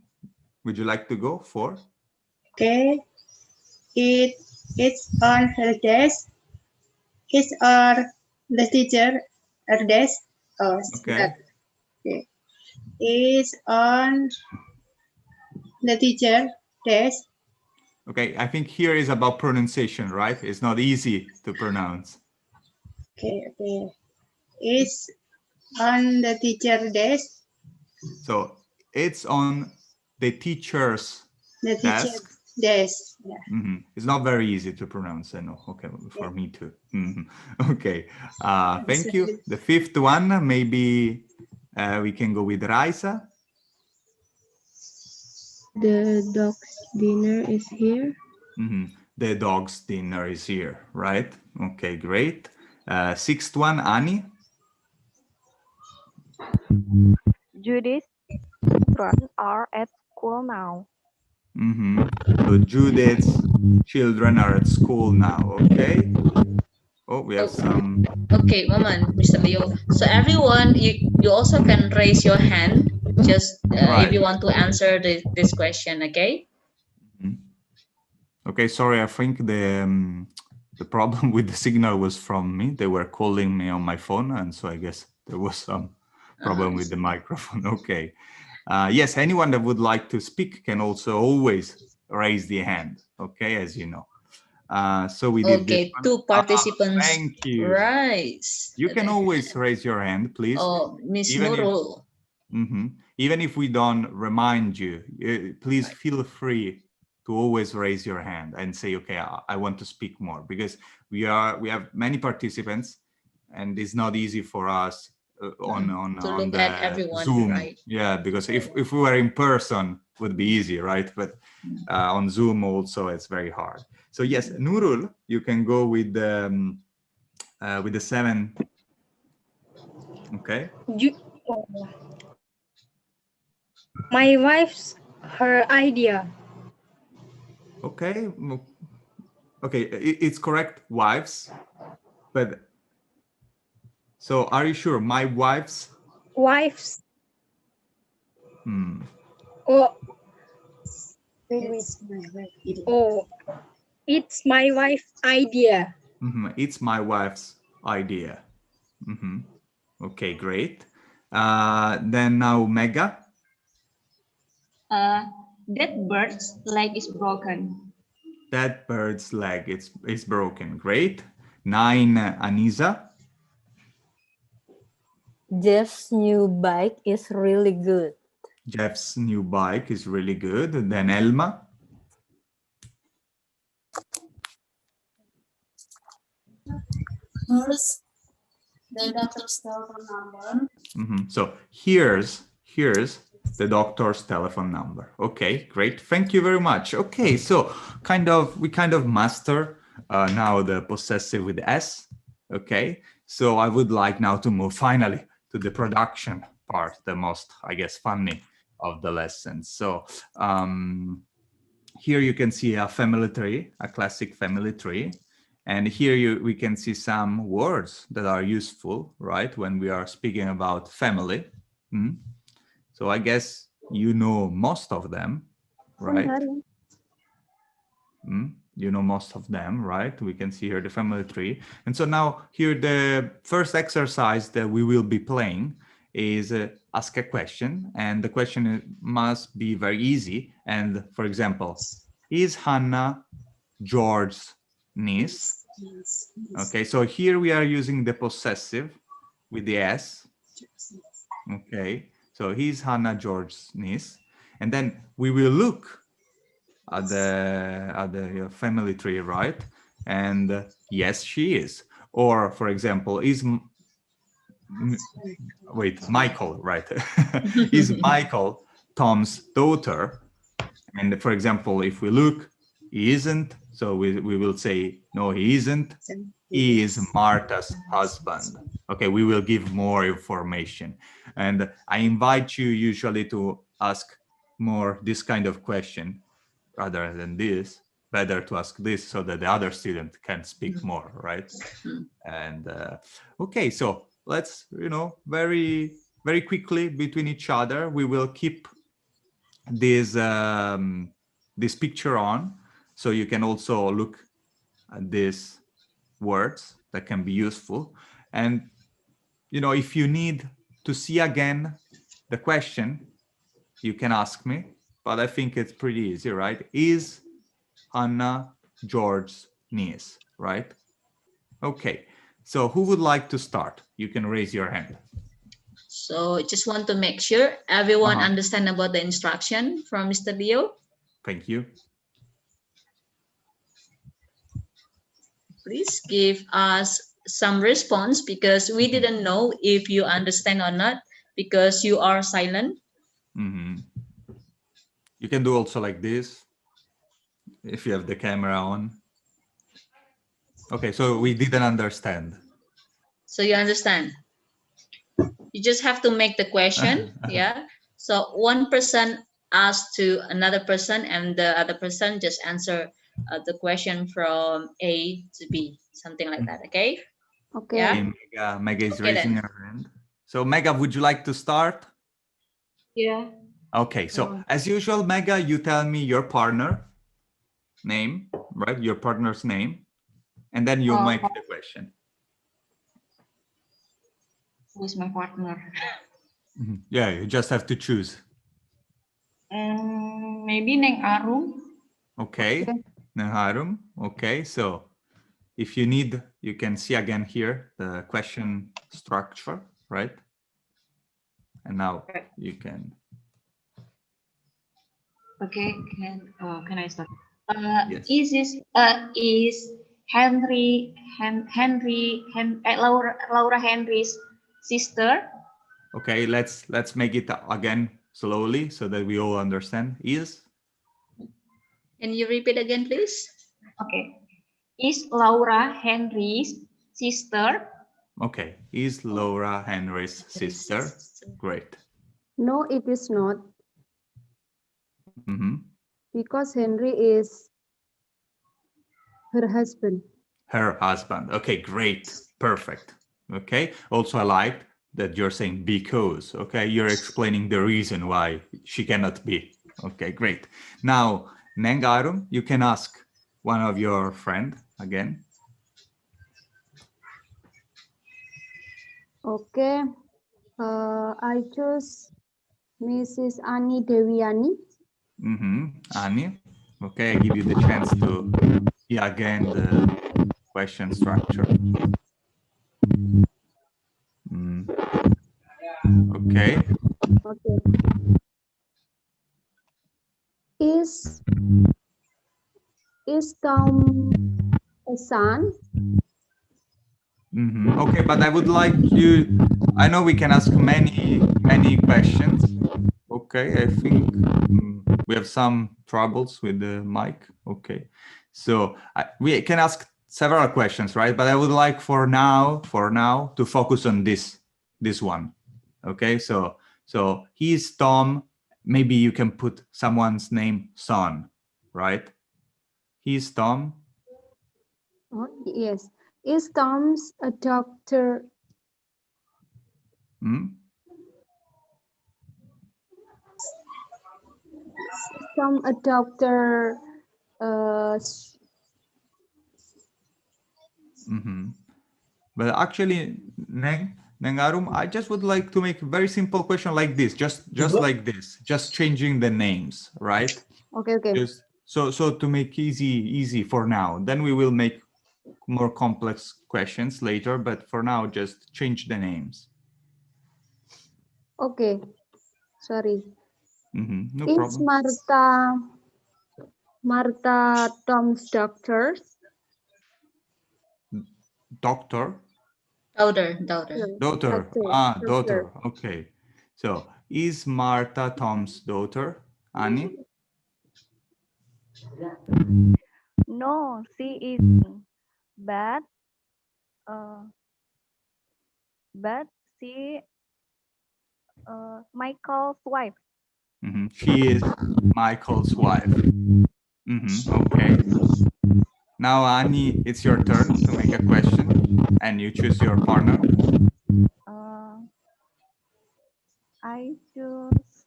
S2: would you like to go for?
S3: Okay. It's on her desk. It's on the teacher her desk. Oh,
S2: okay.
S3: Okay. It's on the teacher desk.
S2: Okay, I think here is about pronunciation, right? It's not easy to pronounce.
S3: Okay. It's on the teacher desk.
S2: So it's on the teacher's desk.
S3: Desk. Yeah.
S2: It's not very easy to pronounce, I know. Okay, for me too. Okay, thank you. The fifth one, maybe we can go with Raisa.
S6: The dog's dinner is here.
S2: The dog's dinner is here, right? Okay, great. Sixth one, Annie.
S17: Judith's children are at school now.
S2: So Judith's children are at school now, okay? Oh, we have some.
S1: Okay, moment, Mr. Leo. So everyone, you also can raise your hand just
S2: right.
S1: if you want to answer this question, okay?
S2: Okay, sorry, I think the problem with the signal was from me. They were calling me on my phone, and so I guess there was some problem with the microphone. Okay. Yes, anyone that would like to speak can also always raise the hand, okay, as you know. So we did this one.
S1: Two participants.
S2: Thank you.
S1: Right.
S2: You can always raise your hand, please.
S1: Oh, Miss Nurul.
S2: Even if we don't remind you, please feel free to always raise your hand and say, okay, I want to speak more, because we have many participants and it's not easy for us on
S1: look
S2: the
S1: at everyone,
S2: Zoom.
S1: right?
S2: Yeah, because if we were in person, it would be easy, right? But on Zoom also, it's very hard. So yes, Nurul, you can go with the 7. Okay.
S22: My wife's her idea.
S2: Okay. Okay, it's correct, wives. But so are you sure? My wife's?
S22: Wife's. Oh. It's my wife's idea.
S2: It's my wife's idea. Okay, great. Then now Mega.
S10: That bird's leg is broken.
S2: That bird's leg is broken. Great. 9, Anisa.
S15: Jeff's new bike is really good.
S2: Jeff's new bike is really good. Then Elma.
S19: Here's the doctor's telephone number.
S2: So here's the doctor's telephone number. Okay, great. Thank you very much. Okay, so we kind of master now the possessive with S. Okay, so I would like now to move finally to the production part, the most, I guess, funny of the lesson. So here you can see a family tree, a classic family tree. And here we can see some words that are useful, right, when we are speaking about family. So I guess you know most of them, right? you know most of them, right? We can see here the family tree. And so now here the first exercise that we will be playing is ask a question, and the question must be very easy. And for example, is Hannah George's niece? Okay, so here we are using the possessive with the S. Okay, so he's Hannah George's niece, and then we will look at the family tree, right? And yes, she is. Or for example, Michael, right? Is Michael Tom's daughter? And for example, if we look, he isn't. So we will say, no, he isn't. He is Martha's husband. Okay, we will give more information. And I invite you usually to ask more this kind of question rather than this. Better to ask this so that the other student can speak more, right? And okay, so let's, very, very quickly between each other, we will keep this this picture on, so you can also look at these words that can be useful. And if you need to see again the question, you can ask me, but I think it's pretty easy, right? Is Hannah George's niece, right? Okay, so who would like to start? You can raise your hand.
S1: So just want to make sure everyone understand about the instruction from Mr. Leo.
S2: Thank you.
S1: Please give us some response, because we didn't know if you understand or not, because you are silent.
S2: You can do also like this if you have the camera on. Okay, so we didn't understand.
S1: So you understand? You just have to make the question. Yeah. So one person asks to another person, and the other person just answer the question from A to B, something like that. Okay.
S20: Okay.
S1: Yeah.
S2: Mega is
S1: Okay,
S2: raising
S1: then.
S2: her hand. So Mega, would you like to start?
S10: Yeah.
S2: Okay, so as usual, Mega, you tell me your partner name, right? Your partner's name, and then you make the question.
S10: Who's my partner?
S2: Yeah, you just have to choose.
S10: Maybe Neng Arum.
S2: Okay, Naharum. Okay, so if you need, you can see again here the question structure, right? And now you can.
S10: Okay, can I start?
S2: Yes.
S10: Is Laura Henry's sister?
S2: Okay, let's make it again slowly so that we all understand. Is?
S1: Can you repeat again, please?
S10: Okay. Is Laura Henry's sister?
S2: Okay. Is Laura Henry's sister? Great.
S20: No, it is not.
S2: Mm-hmm.
S20: Because Henry is her husband.
S2: Her husband. Okay, great. Perfect. Okay. Also, I like that you're saying because. Okay, you're explaining the reason why she cannot be. Okay, great. Now, Nengarum, you can ask one of your friend again.
S20: Okay. I choose Mrs. Ani Dewiani.
S2: Ani. Okay, I give you the chance to see again the question structure. Okay.
S20: Okay. Is Tom a son?
S2: Okay, but I would like you, I know we can ask many questions. Okay, I think we have some troubles with the mic. Okay, so we can ask several questions, right? But I would like for now to focus on this one. Okay, so he's Tom. Maybe you can put someone's name, son, right? He's Tom.
S20: Oh, yes. Is Tom's a doctor? Tom a doctor
S2: But actually, Neng Arum, I just would like to make a very simple question like this, just like this, just changing the names, right?
S20: Okay, okay.
S2: Just so to make easy for now. Then we will make more complex questions later, but for now, just change the names.
S20: Okay, sorry.
S2: No
S20: Is
S2: problem.
S20: Martha Tom's doctor?
S2: Doctor?
S1: Daughter.
S2: Daughter. Daughter. Okay. So, is Martha Tom's daughter? Ani?
S17: No, she isn't. But she Michael's wife.
S2: She is Michael's wife. Okay. Now, Ani, it's your turn to make a question, and you choose your partner.
S17: I choose.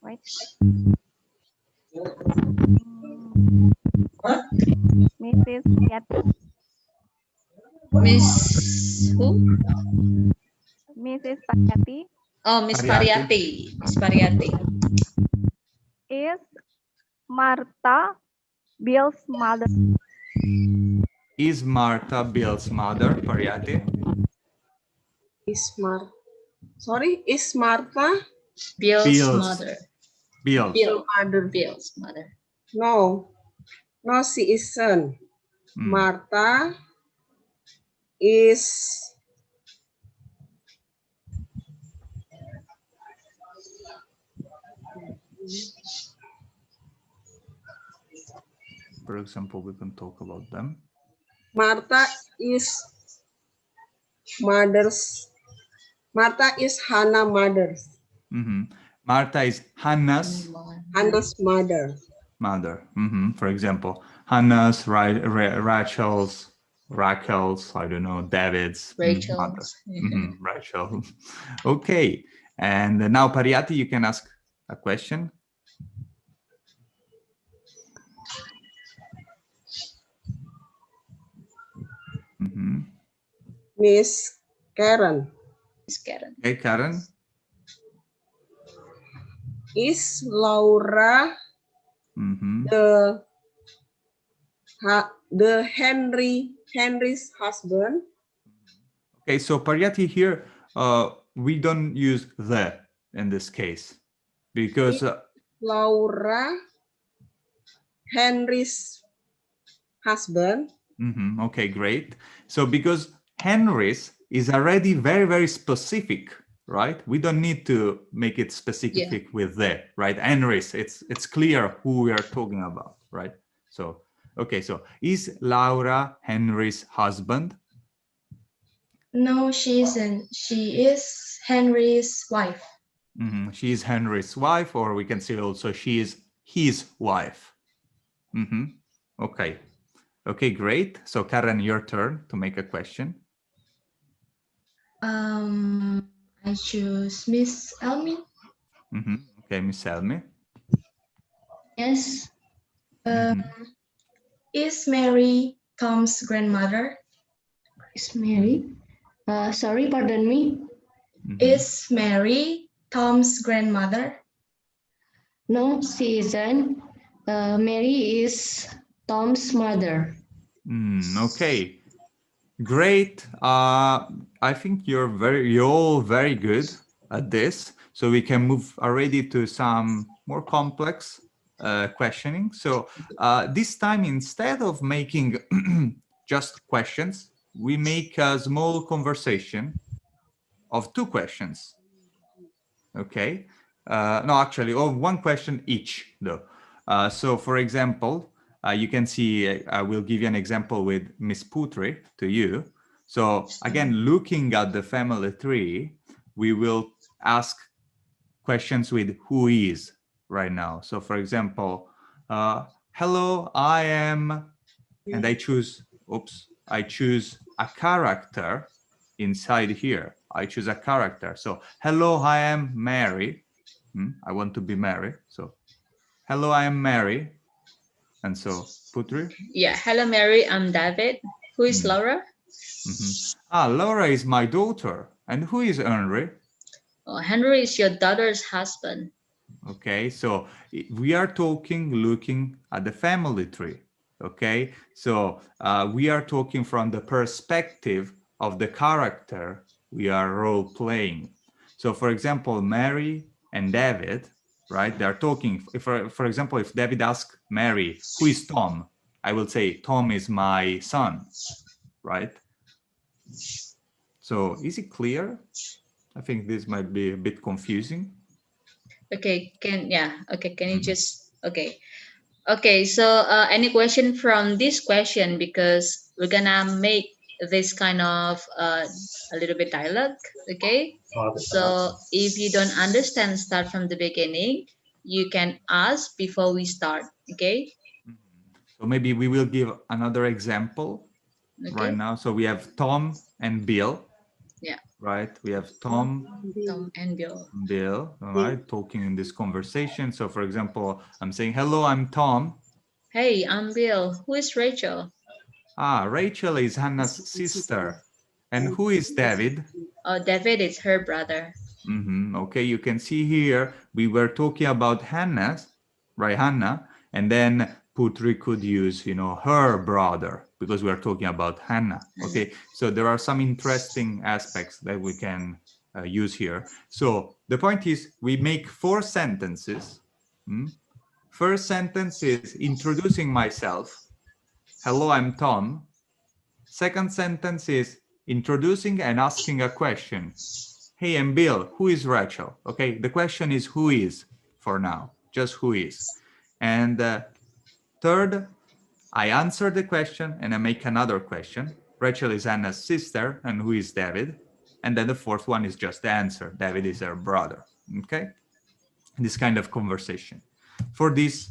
S17: Wait. Mrs. Yati.
S1: Miss who?
S17: Mrs. Pariati.
S1: Oh, Miss Pariati. Miss Pariati.
S17: Is Martha Bill's mother?
S2: Is Martha Bill's mother, Pariati?
S8: Is Martha
S1: Bill's mother.
S8: Bill's mother. No, she isn't. Martha is
S2: For example, we can talk about them.
S8: Martha is Hannah's mother.
S2: Martha is Hannah's
S8: mother.
S2: For example, Hannah's, Rachel's, I don't know, David's.
S1: Rachel's.
S2: Rachel. Okay. And now, Pariati, you can ask a question.
S8: Miss Karen.
S2: Okay, Karen.
S8: Is Laura the Henry's husband?
S2: Okay, so Pariati here, we don't use the in this case because
S8: Laura Henry's husband.
S2: Okay, great. So because Henry's is already very, very specific, right? We don't need to make it specific with the, right? Henry's, it's clear who we are talking about, right? So, okay, so is Laura Henry's husband?
S12: No, she isn't. She is Henry's wife.
S2: She is Henry's wife, or we can say also she is his wife. Okay. Okay, great. So Karen, your turn to make a question.
S12: I choose Miss Elmi.
S2: Okay, Miss Elmi.
S12: Yes. Is Mary Tom's grandmother?
S14: Is Mary? Sorry, pardon me.
S12: Is Mary Tom's grandmother?
S14: No, she isn't. Mary is Tom's mother.
S2: Okay, great. I think you're all very good at this. So we can move already to some more complex questioning. So this time, instead of making just questions, we make a small conversation of 2 questions. Okay. No, actually, one question each, though. So, for example, you can see, I will give you an example with Miss Putri to you. So, again, looking at the family tree, we will ask questions with who is right now. So, for example, hello, I am, and I choose a character inside here. I choose a character. So, hello, I am Mary. I want to be Mary. So, hello, I am Mary. And so, Putri?
S1: Yeah, hello, Mary. I'm David. Who is Laura?
S2: Laura is my daughter. And who is Henry?
S1: Oh, Henry is your daughter's husband.
S2: Okay, so we are looking at the family tree. Okay, so we are talking from the perspective of the character we are role playing. So for example, Mary and David, right? They're talking, for example, if David asks Mary, who is Tom? I will say, Tom is my son, right? So is it clear? I think this might be a bit confusing.
S1: Okay, can you just, okay, so any question from this question, because we're gonna make this kind of a little bit dialogue, okay? So if you don't understand, start from the beginning, you can ask before we start, okay?
S2: So maybe we will give another example right now. So we have Tom and Bill.
S1: Yeah.
S2: Right, we have Tom
S1: and Bill.
S2: All right, talking in this conversation. So for example, I'm saying, hello, I'm Tom.
S1: Hey, I'm Bill. Who is Rachel?
S2: Rachel is Hannah's sister. And who is David?
S1: Oh, David is her brother.
S2: Okay, you can see here, we were talking about Hannah, right, Hannah, and then Putri could use, her brother, because we are talking about Hannah. Okay, so there are some interesting aspects that we can use here. So the point is, we make 4 sentences. First sentence is introducing myself. Hello, I'm Tom. Second sentence is introducing and asking a question. Hey, I'm Bill. Who is Rachel? Okay, the question is who is for now, just who is. And third, I answer the question and I make another question. Rachel is Anna's sister, and who is David? And then the fourth one is just the answer. David is her brother. Okay, this kind of conversation. For this,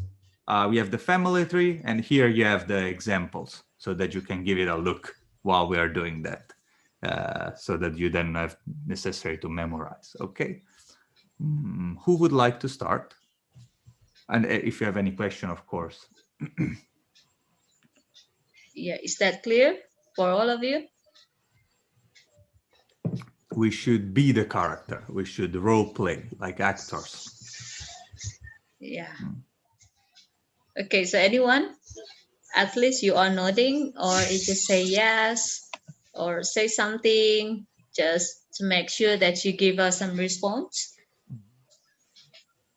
S2: we have the family tree, and here you have the examples so that you can give it a look while we are doing that. So that you then have necessary to memorize. Okay, who would like to start? And if you have any question, of course.
S1: Yeah, is that clear for all of you?
S2: We should be the character. We should role play like actors.
S1: Yeah. Okay, so anyone? At least you are nodding, or you just say yes or say something just to make sure that you give us some response.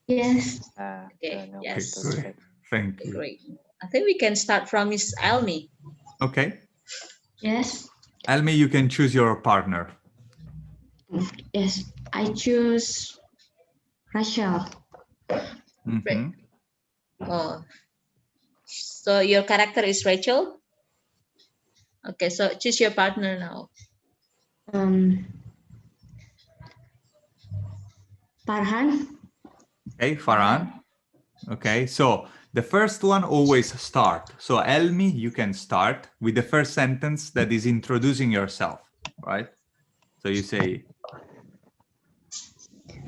S14: Yes.
S1: Okay. Yes.
S2: Okay, great. Thank you.
S1: Great. I think we can start from Miss Almi.
S2: Okay.
S14: Yes.
S2: Almi, you can choose your partner.
S14: Yes. I choose Rachel.
S1: Oh, so your character is Rachel? Okay, so choose your partner now.
S14: Farhan.
S2: Okay, Farhan. Okay, so the first one always start. So Elmi, you can start with the first sentence that is introducing yourself, right? So you say.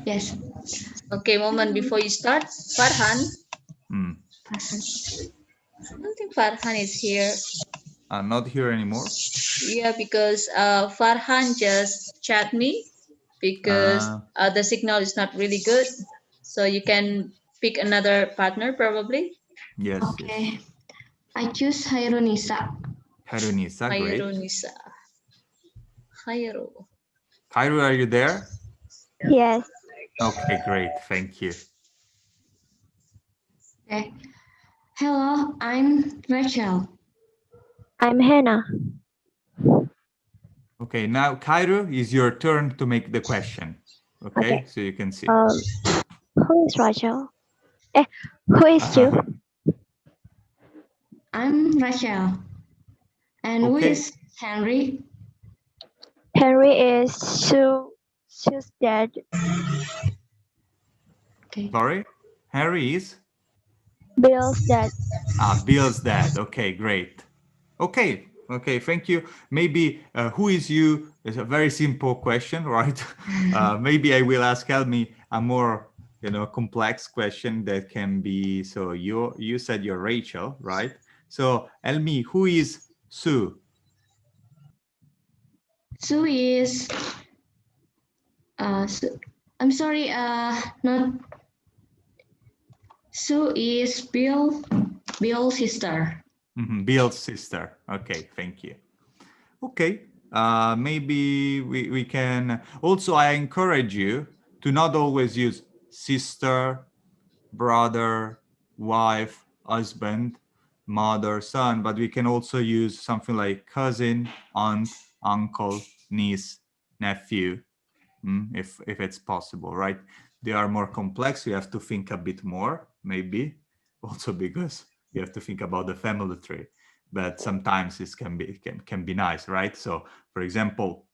S14: Yes.
S1: Okay, moment before you start, Farhan. I don't think Farhan is here.
S2: Not here anymore.
S1: Yeah, because Farhan just chat me because the signal is not really good. So you can pick another partner probably.
S2: Yes.
S14: Okay. Yes. I choose Hairunisa.
S2: Hairunisa, great.
S1: Hairunisa. Hairu.
S2: Kairu, are you there?
S9: Yes.
S2: Okay, great. Thank you.
S14: Okay. Hello, I'm Rachel.
S9: I'm Hannah.
S2: Okay, now Kairu, is your turn to make the question. Okay. So you can see.
S9: Who is Rachel? Who is you?
S14: I'm Rachel. And who is Henry?
S9: Henry is Sue's dad.
S14: Okay.
S2: Sorry? Harry is?
S9: Bill's dad.
S2: Bill's dad. Okay, great. Okay, thank you. Maybe who is you is a very simple question, right? Maybe I will ask Helmi a more complex question that can be. So you said you're Rachel, right? So Elmi, who is Sue?
S14: Sue is I'm sorry, not Sue is Bill's sister.
S2: Bill's sister. Okay, thank you. Okay, maybe we can also, I encourage you to not always use sister, brother, wife, husband, mother, son, but we can also use something like cousin, aunt, uncle, niece, nephew, if it's possible, right? They are more complex. You have to think a bit more, maybe, also because you have to think about the family tree. But sometimes this can be nice, right? So, for example,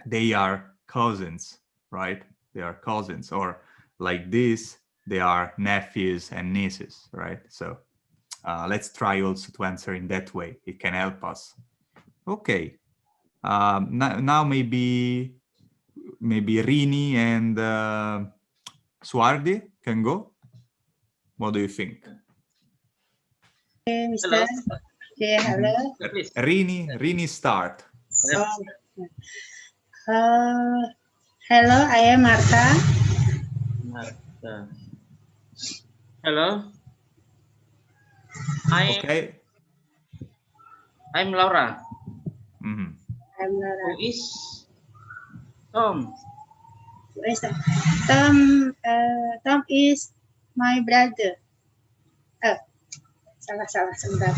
S2: they are cousins, right? They are cousins, or like this, they are nephews and nieces, right? So let's try also to answer in that way. It can help us. Okay. Now maybe Rini and Swardi can go. What do you think?
S3: Okay, Mr. Okay, hello.
S2: Rini, start.
S3: Hello, I am Martha.
S11: Hello. I'm Laura.
S3: I'm Laura.
S11: Who is Tom?
S3: Who is that? Tom is my brother. Salah, sebentar.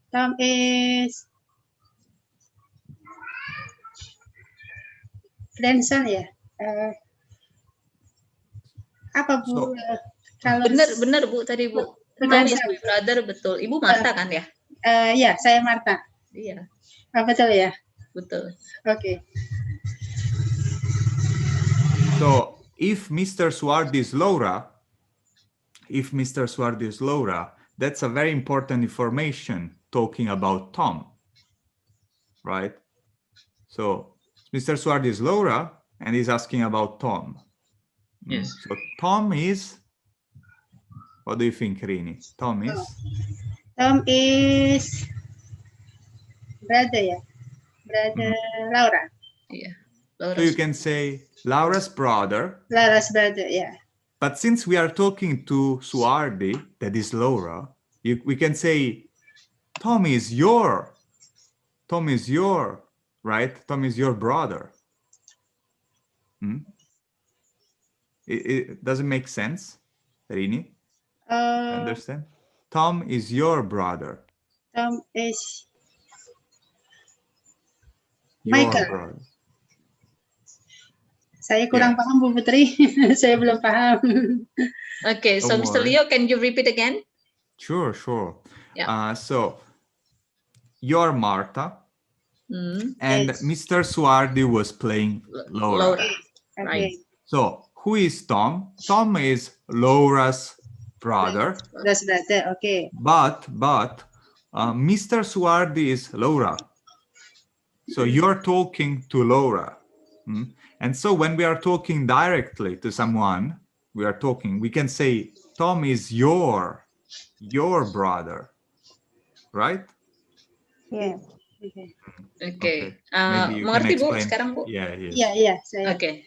S3: Tom is grandson ya. Apa Bu? Kalau
S1: Benar Bu tadi Bu. Tom is my brother, betul. Ibu Marta kan ya?
S3: Ya, saya Marta.
S1: Iya.
S3: Betul ya?
S1: Betul.
S3: Okay.
S2: So if Mr. Swardi is Laura, that's a very important information talking about Tom, right? So Mr. Swardi is Laura and he's asking about Tom.
S11: Yes.
S2: So Tom is, what do you think, Rini? Tom
S3: is brother ya, brother Laura.
S1: Yeah.
S2: So you can say Laura's brother.
S3: Laura's brother, yeah.
S2: But since we are talking to Swardi, that is Laura, we can say Tom is your, right? Tom is your brother. It doesn't make sense, Rini? Understand? Tom is your brother.
S3: Tom is
S2: Your
S3: Michael.
S2: brother.
S3: Saya kurang paham Bu Putri. Saya belum paham.
S1: Okay, so Mr. Leo, can you repeat again?
S2: Sure.
S1: Yeah.
S2: So you're Martha, and
S3: Yes.
S2: Mr. Swardi was playing Laura.
S3: Okay.
S2: So who is Tom? Tom is Laura's brother.
S3: Laura's brother, okay.
S2: But Mr. Swardi is Laura. So you're talking to Laura. And so when we are talking directly to someone, we can say, Tom is your brother, right?
S3: Yeah.
S1: Okay.
S2: Maybe you
S1: Mengerti
S2: can
S1: Bu
S2: explain.
S1: sekarang Bu?
S3: Yeah.
S1: Okay.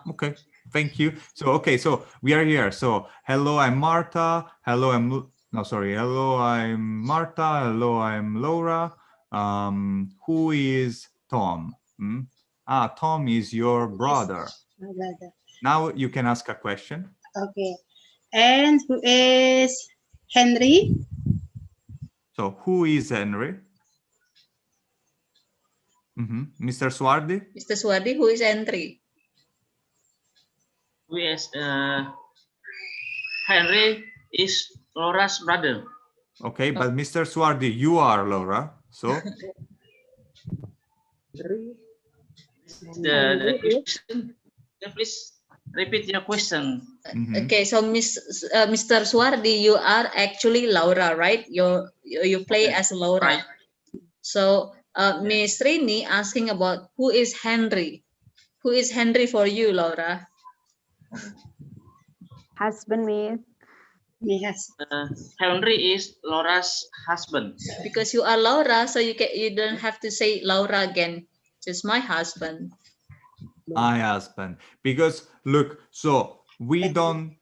S2: Okay. Thank you. So we are here. So hello, I'm Martha. Hello, I'm Martha. Hello, I'm Laura. Who is Tom? Tom is your brother.
S3: My brother.
S2: Now you can ask a question.
S3: Okay. And who is Henry?
S2: So who is Henry? Mr. Swardi?
S1: Mr. Swardi, who is Henry?
S11: Who is Henry is Laura's brother.
S2: Okay, but Mr. Swardi, you are Laura. So
S11: the question. Please repeat your question.
S1: Okay, so Mr. Swardi, you are actually Laura, right? You play as Laura.
S11: Right.
S1: So Miss Rini asking about who is Henry. Who is Henry for you, Laura?
S20: Husband, Miss.
S3: Yes.
S11: Henry is Laura's husband.
S1: Because you are Laura, so you don't have to say Laura again. Just my husband.
S2: My husband. Because look, so we don't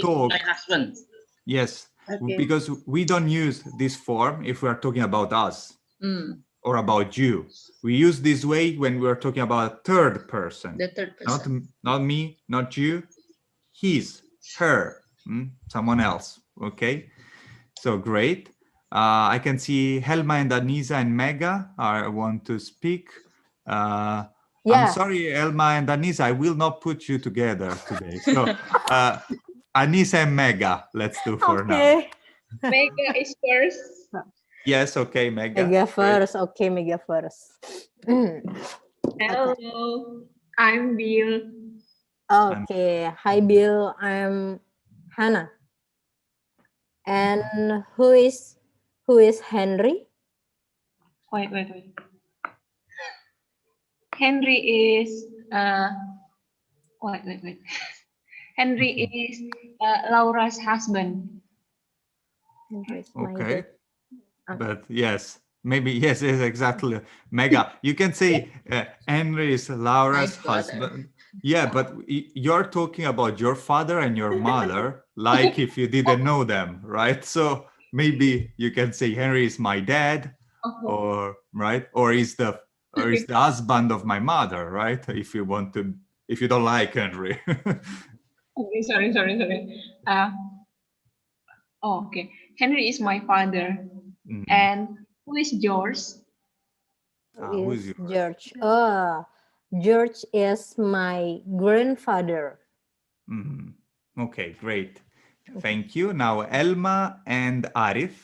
S2: talk.
S11: My husband.
S2: Yes,
S3: Okay.
S2: because we don't use this form if we are talking about us or about you. We use this way when we are talking about a third person.
S1: The third person.
S2: Not me, not you. His, her, someone else. Okay, so great. I can see Helma and Anisa and Mega want to speak. I'm sorry, Elma and Anisa, I will not put you together today. So Anisa and Mega, let's do for now.
S10: Mega is first.
S2: Yes, okay, Mega.
S15: Mega first.
S2: Great.
S15: Okay, Mega first.
S10: Hello, I'm Bill.
S15: Okay, hi Bill, I'm Hannah. And who is Henry?
S10: Wait. Henry is wait. Henry is Laura's husband.
S2: Okay, but yes, maybe yes, exactly. Mega, you can say Henry is Laura's husband. Yeah, but you're talking about your father and your mother, like if you didn't know them, right? So maybe you can say Henry is my dad, or right, or is the husband of my mother, right? If you want to, if you don't like Henry.
S10: Okay, sorry. Okay. Henry is my father. And who is George?
S15: Who is George? George is my grandfather.
S2: Okay, great. Thank you. Now Elma and Arif.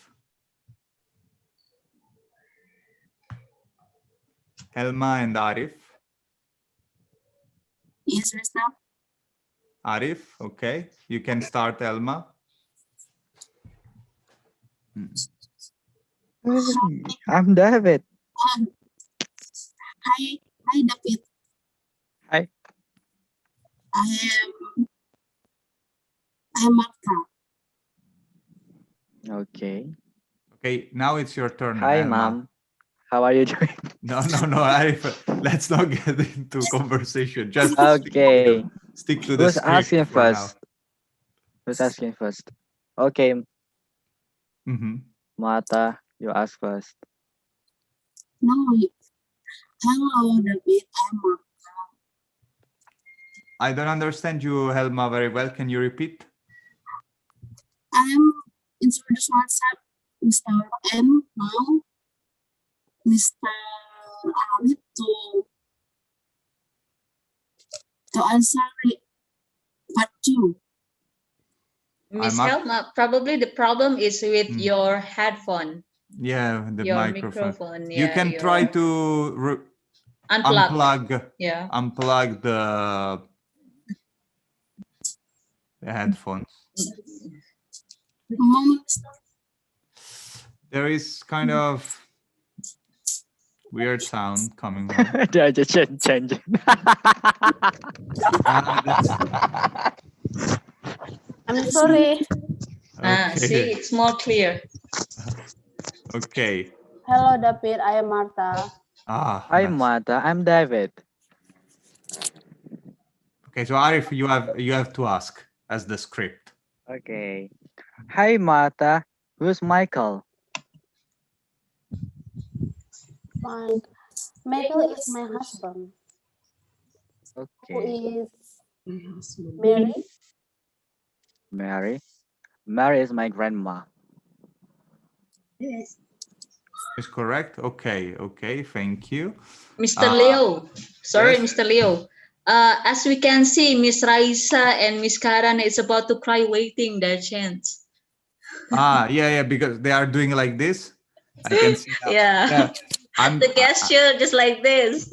S2: Elma and Arif.
S19: Yes, Mr.
S2: Arif, okay. You can start, Elma.
S16: I'm David.
S19: Hi, David.
S16: Hi.
S19: I am Martha.
S16: Okay.
S2: Okay, now it's your turn.
S16: Hi,
S2: Elma.
S16: Mom. How are you doing?
S2: No, Arif. Let's not get into conversation. Just
S16: okay.
S2: Stick to the
S16: Who's
S2: script
S16: asking
S2: for
S16: first? Who's asking first? Okay. Martha, you ask first.
S19: No, hello, David. I'm Martha.
S2: I don't understand you, Helma, very well. Can you repeat?
S19: I'm introduce myself, Mr. M. Now, Mr. Arif to answer part 2.
S1: Miss Helma, probably the problem is with your headphone.
S2: Yeah, the
S1: your
S2: microphone.
S1: Yeah,
S2: you can try to
S1: unplug.
S2: Unplug the headphones. There is kind of weird sound coming from.
S16: They are just changing.
S15: I'm sorry.
S2: Okay.
S1: See, it's more clear.
S2: Okay.
S4: Hello, David. I am Martha.
S16: Hi,
S2: Nice.
S16: Martha. I'm David.
S2: Okay, so Arif, you have to ask as the script.
S16: Okay. Hi, Martha. Who's Michael?
S4: Michael is my husband.
S16: Okay.
S4: Who is Mary?
S16: Mary. Mary is my grandma.
S3: Yes.
S2: Is correct? Okay, thank you.
S1: Mr. Leo. Sorry,
S2: yes.
S1: Mr. Leo. As we can see, Miss Raisa and Miss Karan is about to cry waiting their chance.
S2: Yeah, because they are doing like this. I can see now.
S1: Yeah. The gesture just like this.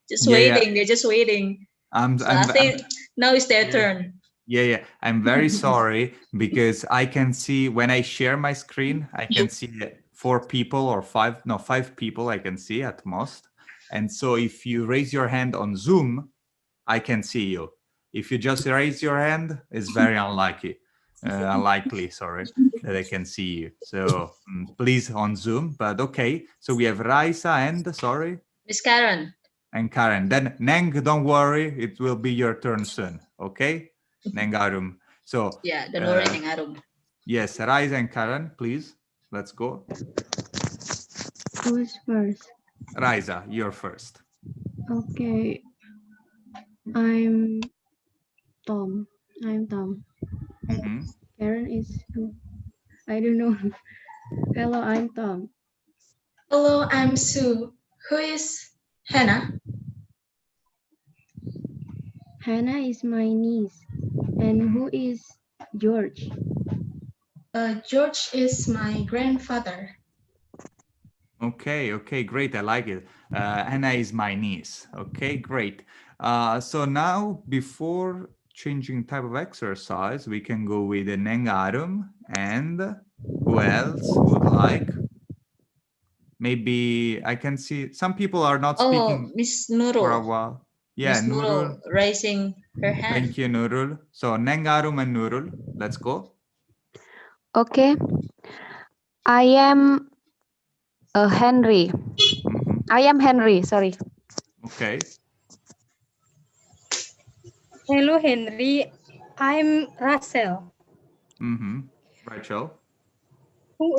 S1: Just waiting. They're just waiting. I think now it's their turn.
S2: Yeah. I'm very sorry because I can see when I share my screen, I can see 4 people or 5 people I can see at most. And so if you raise your hand on Zoom, I can see you. If you just raise your hand, it's very unlikely, sorry, that I can see you. So please on Zoom, but okay. So we have Raisa and, sorry?
S1: Miss Karen.
S2: And Karen. Then Neng, don't worry, it will be your turn soon, okay? Neng Arum. So
S1: yeah, don't worry, Neng Arum.
S2: Yes, Raisa and Karen, please. Let's go.
S6: Who's first?
S2: Raisa, you're first.
S6: Okay. I'm Tom. Karen is who? I don't know. Hello, I'm Tom.
S12: Hello, I'm Sue. Who is Hannah?
S6: Hannah is my niece. And who is George?
S12: George is my grandfather.
S2: Okay, great. I like it. Hannah is my niece. Okay, great. So now, before changing type of exercise, we can go with the Neng Arum. And who else would like? Maybe I can see some people are not speaking
S1: Miss Nurul.
S2: for a while. Yeah,
S1: Miss Nurul raising her hand.
S2: Thank you, Nurul. So Neng Arum and Nurul, let's go.
S20: Okay. I am Henry. I am Henry, sorry.
S2: Okay.
S22: Hello, Henry. I'm Russell.
S2: Rachel.
S22: Who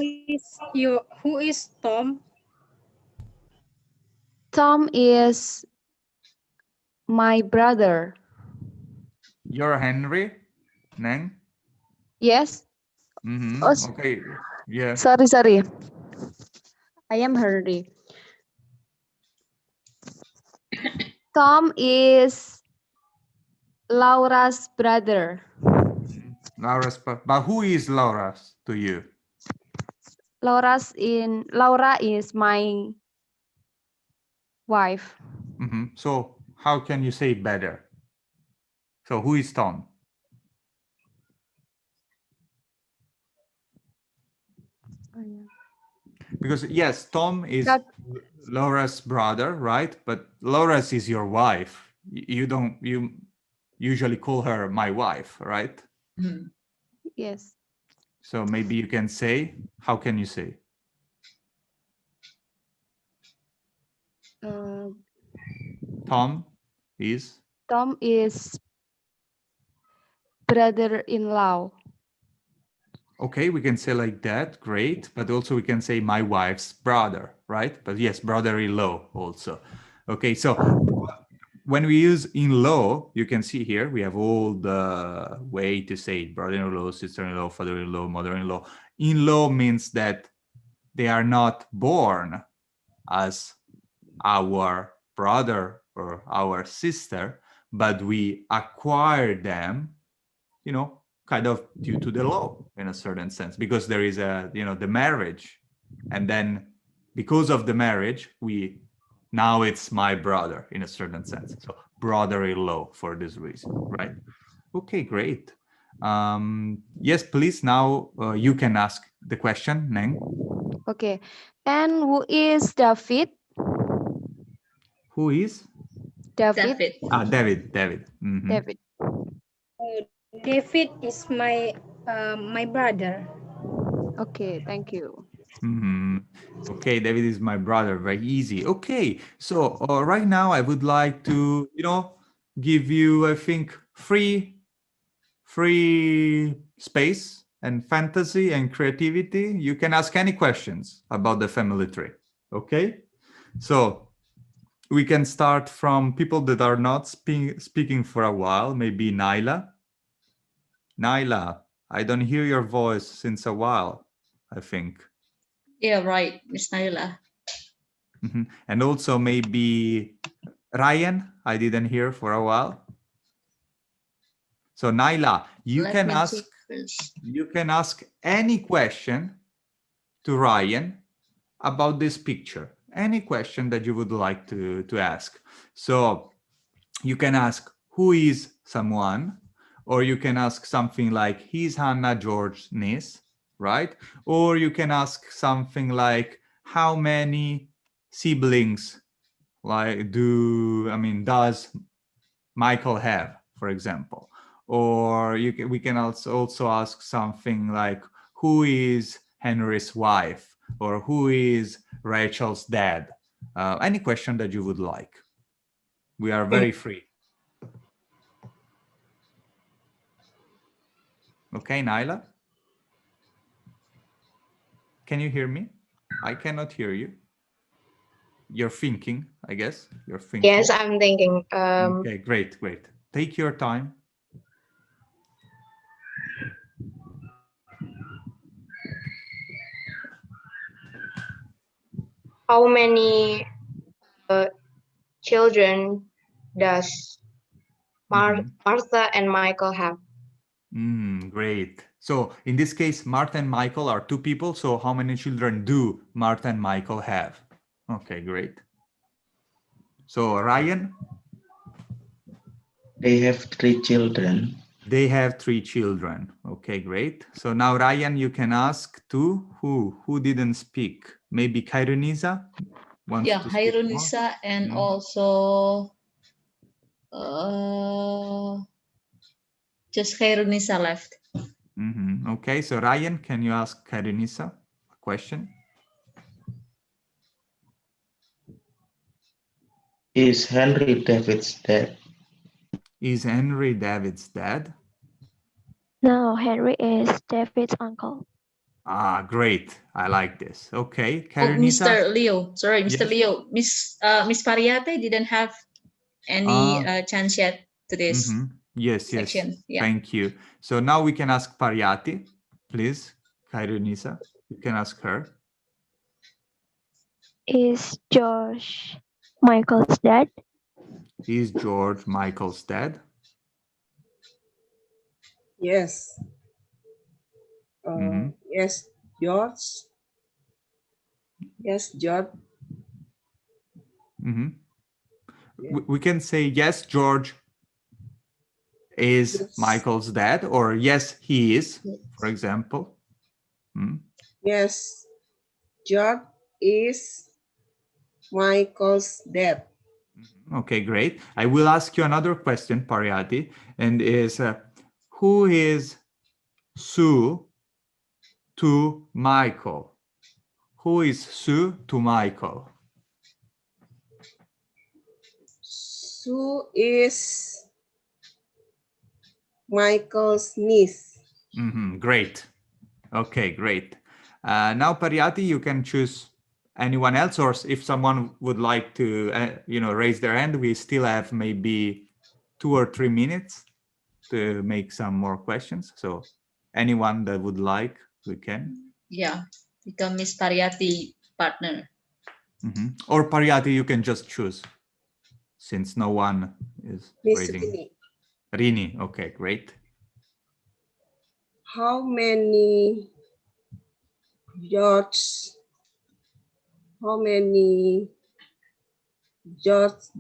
S22: is Tom?
S20: Tom is my brother.
S2: You're Henry, Neng?
S20: Yes.
S2: Okay. Yeah.
S20: Sorry. I am Henry. Tom is Laura's brother.
S2: But who is Laura's to you?
S20: Laura is my wife.
S2: So how can you say better? So who is Tom? Because yes, Tom is Laura's brother, right? But Laura's is your wife. You usually call her my wife, right?
S20: Yes.
S2: So maybe you can say, how can you say? Tom is
S20: brother-in-law.
S2: Okay, we can say like that, great. But also we can say my wife's brother, right? But yes, brother-in-law also. Okay, so when we use in-law, you can see here, we have all the way to say it, brother-in-law, sister-in-law, father-in-law, mother-in-law. In-law means that they are not born as our brother or our sister, but we acquire them, kind of due to the law in a certain sense, because there is the marriage. And then because of the marriage, now it's my brother in a certain sense. So brother-in-law for this reason, right? Okay, great. Yes, please, now you can ask the question, Neng.
S20: Okay. And who is David?
S2: Who is?
S20: David.
S2: David.
S20: David.
S22: David is my brother.
S20: Okay, thank you.
S2: Okay, David is my brother. Very easy. Okay, so right now I would like to, give you, I think, free space and fantasy and creativity. You can ask any questions about the family tree. Okay, so we can start from people that are not speaking for a while. Maybe Naila. Naila, I don't hear your voice since a while, I think.
S1: Yeah, right, Miss Naila.
S2: And also maybe Ryan, I didn't hear for a while. So Naila, you can ask any question to Ryan about this picture. Any question that you would like to ask. So you can ask, who is someone? Or you can ask something like, he's Hannah George's niece, right? Or you can ask something like, how many siblings does Michael have, for example? Or we can also ask something like, who is Henry's wife? Or who is Rachel's dad? Any question that you would like. We are very free. Okay, Naila? Can you hear me? I cannot hear you. You're thinking, I guess. You're thinking.
S18: Yes, I'm thinking.
S2: Okay, great, great. Take your time.
S18: How many children does Martha and Michael have?
S2: Great. So in this case, Martha and Michael are two people. So how many children do Martha and Michael have? Okay, great. So Ryan?
S21: They have 3 children.
S2: They have 3 children. Okay, great. So now Ryan, you can ask to who? Who didn't speak? Maybe Khairunisa wants to speak more?
S1: Khairunisa and also just Khairunisa left.
S2: Okay, so Ryan, can you ask Khairunisa a question?
S21: Is Henry David's dad?
S2: Is Henry David's dad?
S9: No, Henry is David's uncle.
S2: Ah, great. I like this. Okay,
S1: Oh,
S2: Khairunisa?
S1: Mr. Leo. Sorry, Mr.
S2: Yes.
S1: Leo. Miss Pariate didn't have any chance yet to this
S2: Yes,
S1: section.
S2: yes.
S1: Yeah.
S2: Thank you. So now we can ask Pariati, please. Khairunisa, you can ask her.
S9: Is George Michael's dad?
S2: Is George Michael's dad?
S8: Yes. Yes, George. Yes, George.
S2: We can say yes, George is Michael's dad, or yes, he is, for example.
S8: Yes, George is Michael's dad.
S2: Okay, great. I will ask you another question, Pariati, and is who is Sue to Michael? Who is Sue to Michael?
S8: Sue is Michael's niece.
S2: Great. Okay, great. Now, Pariati, you can choose anyone else, or if someone would like to, raise their hand, we still have maybe 2 or 3 minutes to make some more questions. So anyone that would like, we can.
S1: Yeah, become Miss Pariati partner.
S2: Or Pariati, you can just choose, since no one is
S8: Miss
S2: raising. Rini, okay, great.
S8: How many George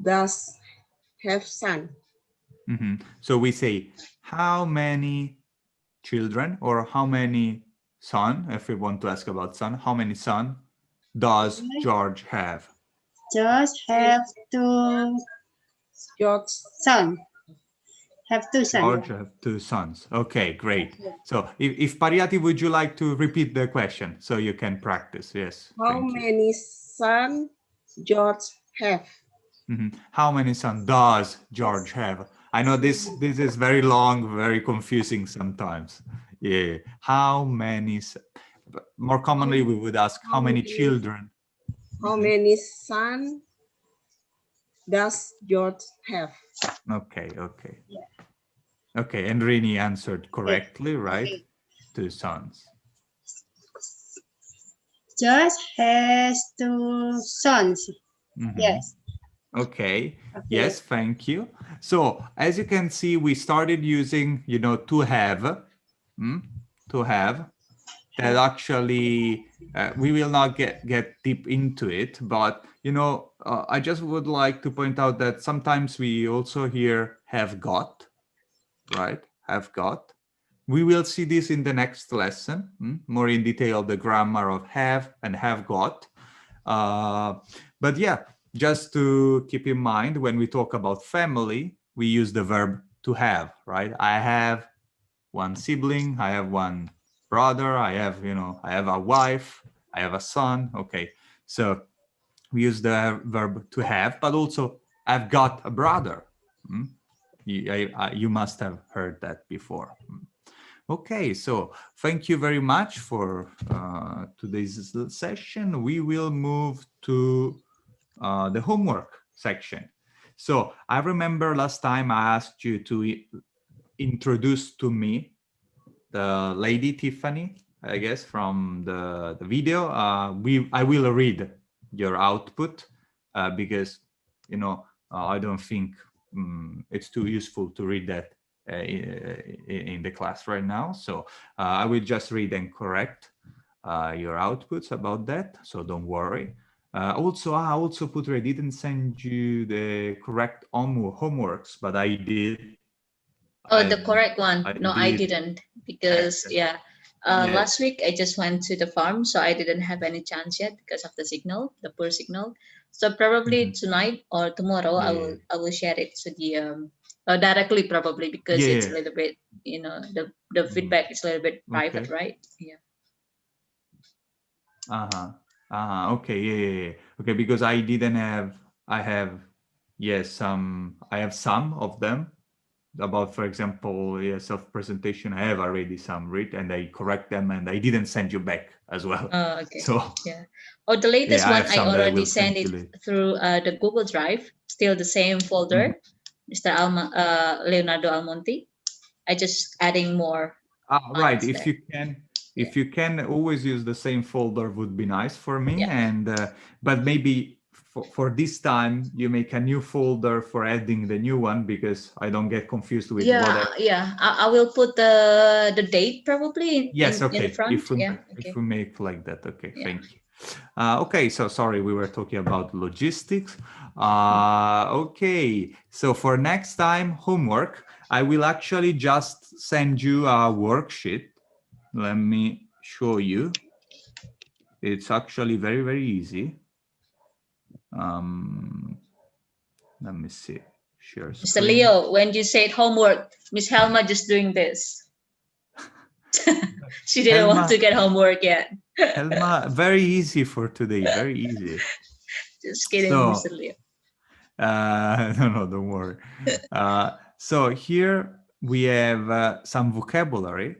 S8: does have son?
S2: So we say, how many children or how many son, if we want to ask about son, how many son does George have?
S3: George have 2 sons. Have 2 sons.
S2: George have 2 sons. Okay, great. So if Pariati, would you like to repeat the question so you can practice? Yes.
S8: How many sons George have?
S2: How many sons does George have? I know this is very long, very confusing sometimes. Yeah. How many? More commonly, we would ask how many children.
S8: How many sons does George have?
S2: Okay. Okay. Okay. And Rini answered correctly, right? 2 sons.
S3: George has 2 sons. Yes.
S2: Okay. Yes, thank you. So as you can see, we started using, to have. To have. That actually, we will not get deep into it, but, I just would like to point out that sometimes we also hear have got, right? Have got. We will see this in the next lesson, more in detail, the grammar of have and have got. But yeah, just to keep in mind, when we talk about family, we use the verb to have, right? I have one sibling, I have one brother, I have, I have a wife, I have a son. Okay, so we use the verb to have, but also I've got a brother. You must have heard that before. Okay, so thank you very much for today's session. We will move to the homework section. So I remember last time I asked you to introduce to me the lady Tiffany, I guess, from the video. I will read your output because, I don't think it's too useful to read that in the class right now. So I will just read and correct your outputs about that. So don't worry. I also put, I didn't send you the correct homeworks, but I did.
S1: Oh, the correct one.
S2: I
S1: No, I
S2: did.
S1: didn't, because
S2: Yeah.
S1: last week I just went to the farm, so I didn't have any chance yet because of the signal, the poor signal. So probably tonight or tomorrow I will share it to the directly, probably, because it's a little bit, the feedback is a little bit private, right? Yeah.
S2: Okay. Yeah. Okay, because I didn't have. I have some of them about, for example, self-presentation. I have already some read and I correct them, and I didn't send you back as well.
S1: Okay.
S2: So
S1: yeah. Oh, the latest one I
S2: some that I
S1: already
S2: will
S1: sent
S2: send
S1: it
S2: you
S1: through the Google Drive, still the same folder, Mr. Leonardo Almonte. I just adding more.
S2: Right.
S1: there.
S2: If you can always use the same folder would be nice for me.
S1: Yeah.
S2: And but maybe for this time you make a new folder for adding the new one, because I don't get confused with what.
S1: I will put the date probably
S2: Yes.
S1: in
S2: Okay.
S1: the front.
S2: If we
S1: Okay.
S2: make like that. Okay. Thank you. Okay. So sorry, we were talking about logistics. Okay. So for next time homework, I will actually just send you a worksheet. Let me show you. It's actually very, very easy. Let me see. Share
S1: Mr.
S2: screen.
S1: Leo, when you said homework, Miss Helma just doing this. She didn't want to get homework yet.
S2: Helma, very easy for today. Very easy.
S1: Just kidding,
S2: So,
S1: Mr. Leo.
S2: no, don't worry. So here we have some vocabulary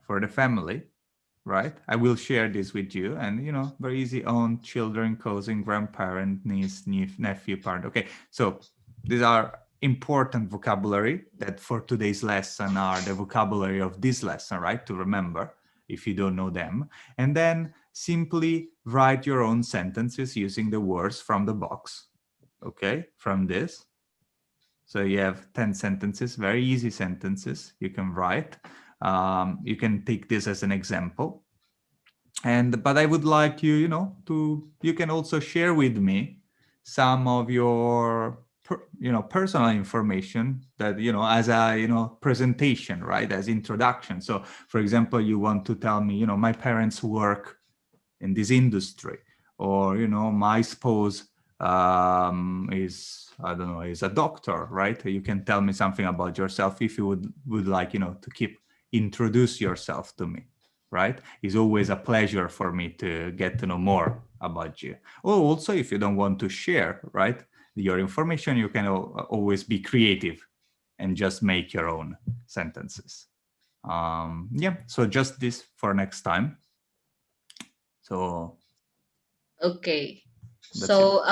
S2: for the family, right? I will share this with you, and very easy: aunt, children, cousin, grandparent, niece, nephew, parent. Okay, so these are important vocabulary that for today's lesson are the vocabulary of this lesson, right? To remember if you don't know them. And then simply write your own sentences using the words from the box. Okay, from this. So you have 10 sentences, very easy sentences you can write. You can take this as an example. But I would like you, you can also share with me some of your, personal information that, as a, presentation, right? As introduction. So for example, you want to tell me, my parents work in this industry, or, my spouse is, I don't know, is a doctor, right? You can tell me something about yourself if you would like, to introduce yourself to me. Right? It's always a pleasure for me to get to know more about you. Or also, if you don't want to share, right, your information, you can always be creative and just make your own sentences. So just this for next time. So.
S1: Okay. So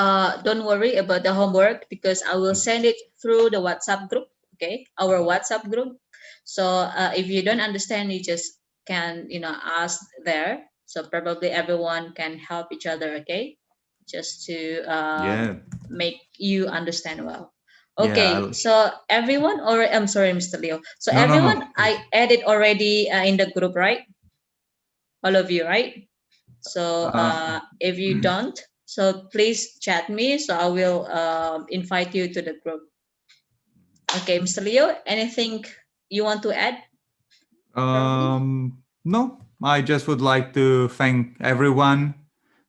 S1: don't worry about the homework, because I will send it through the WhatsApp group. Okay, our WhatsApp group. So if you don't understand, you just can ask there. So probably everyone can help each other. Okay, just to make you understand well. Okay, so everyone, or I'm sorry, Mr. Leo. So everyone, I added already in the group, right? All of you, right? So if you don't, so please chat me, so I will invite you to the group. Okay, Mr. Leo, anything you want to add?
S2: No, I just would like to thank everyone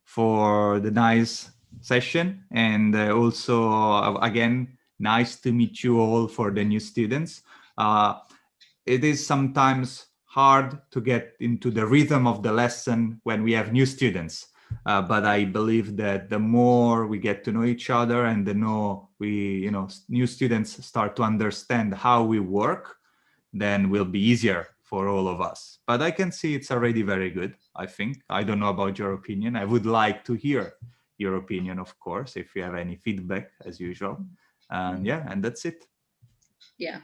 S2: for the nice session, and also again nice to meet you all for the new students. It is sometimes hard to get into the rhythm of the lesson when we have new students. But I believe that the more we get to know each other and the more new students start to understand how we work, then will be easier for all of us. But I can see it's already very good, I think. I don't know about your opinion. I would like to hear your opinion, of course, if you have any feedback, as usual. And yeah, and that's it.
S1: Yeah.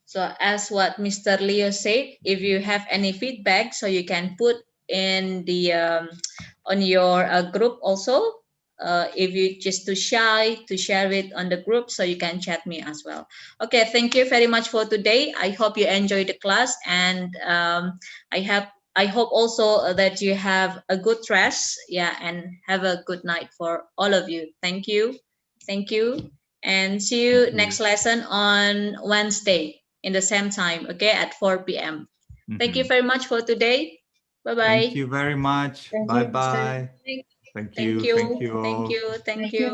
S1: So as what Mr. Leo said, if you have any feedback, so you can put in the on your group also. If you just too shy to share it on the group, so you can chat me as well. Okay, thank you very much for today. I hope you enjoyed the class, and I hope also that you have a good rest. Yeah, and have a good night for all of you. Thank you, and see you next lesson on Wednesday in the same time, okay, at 4 p.m. Thank you very much for today. Bye-bye.
S2: Thank you very much. Bye-bye. Thank you. Thank you all.
S1: Thank you.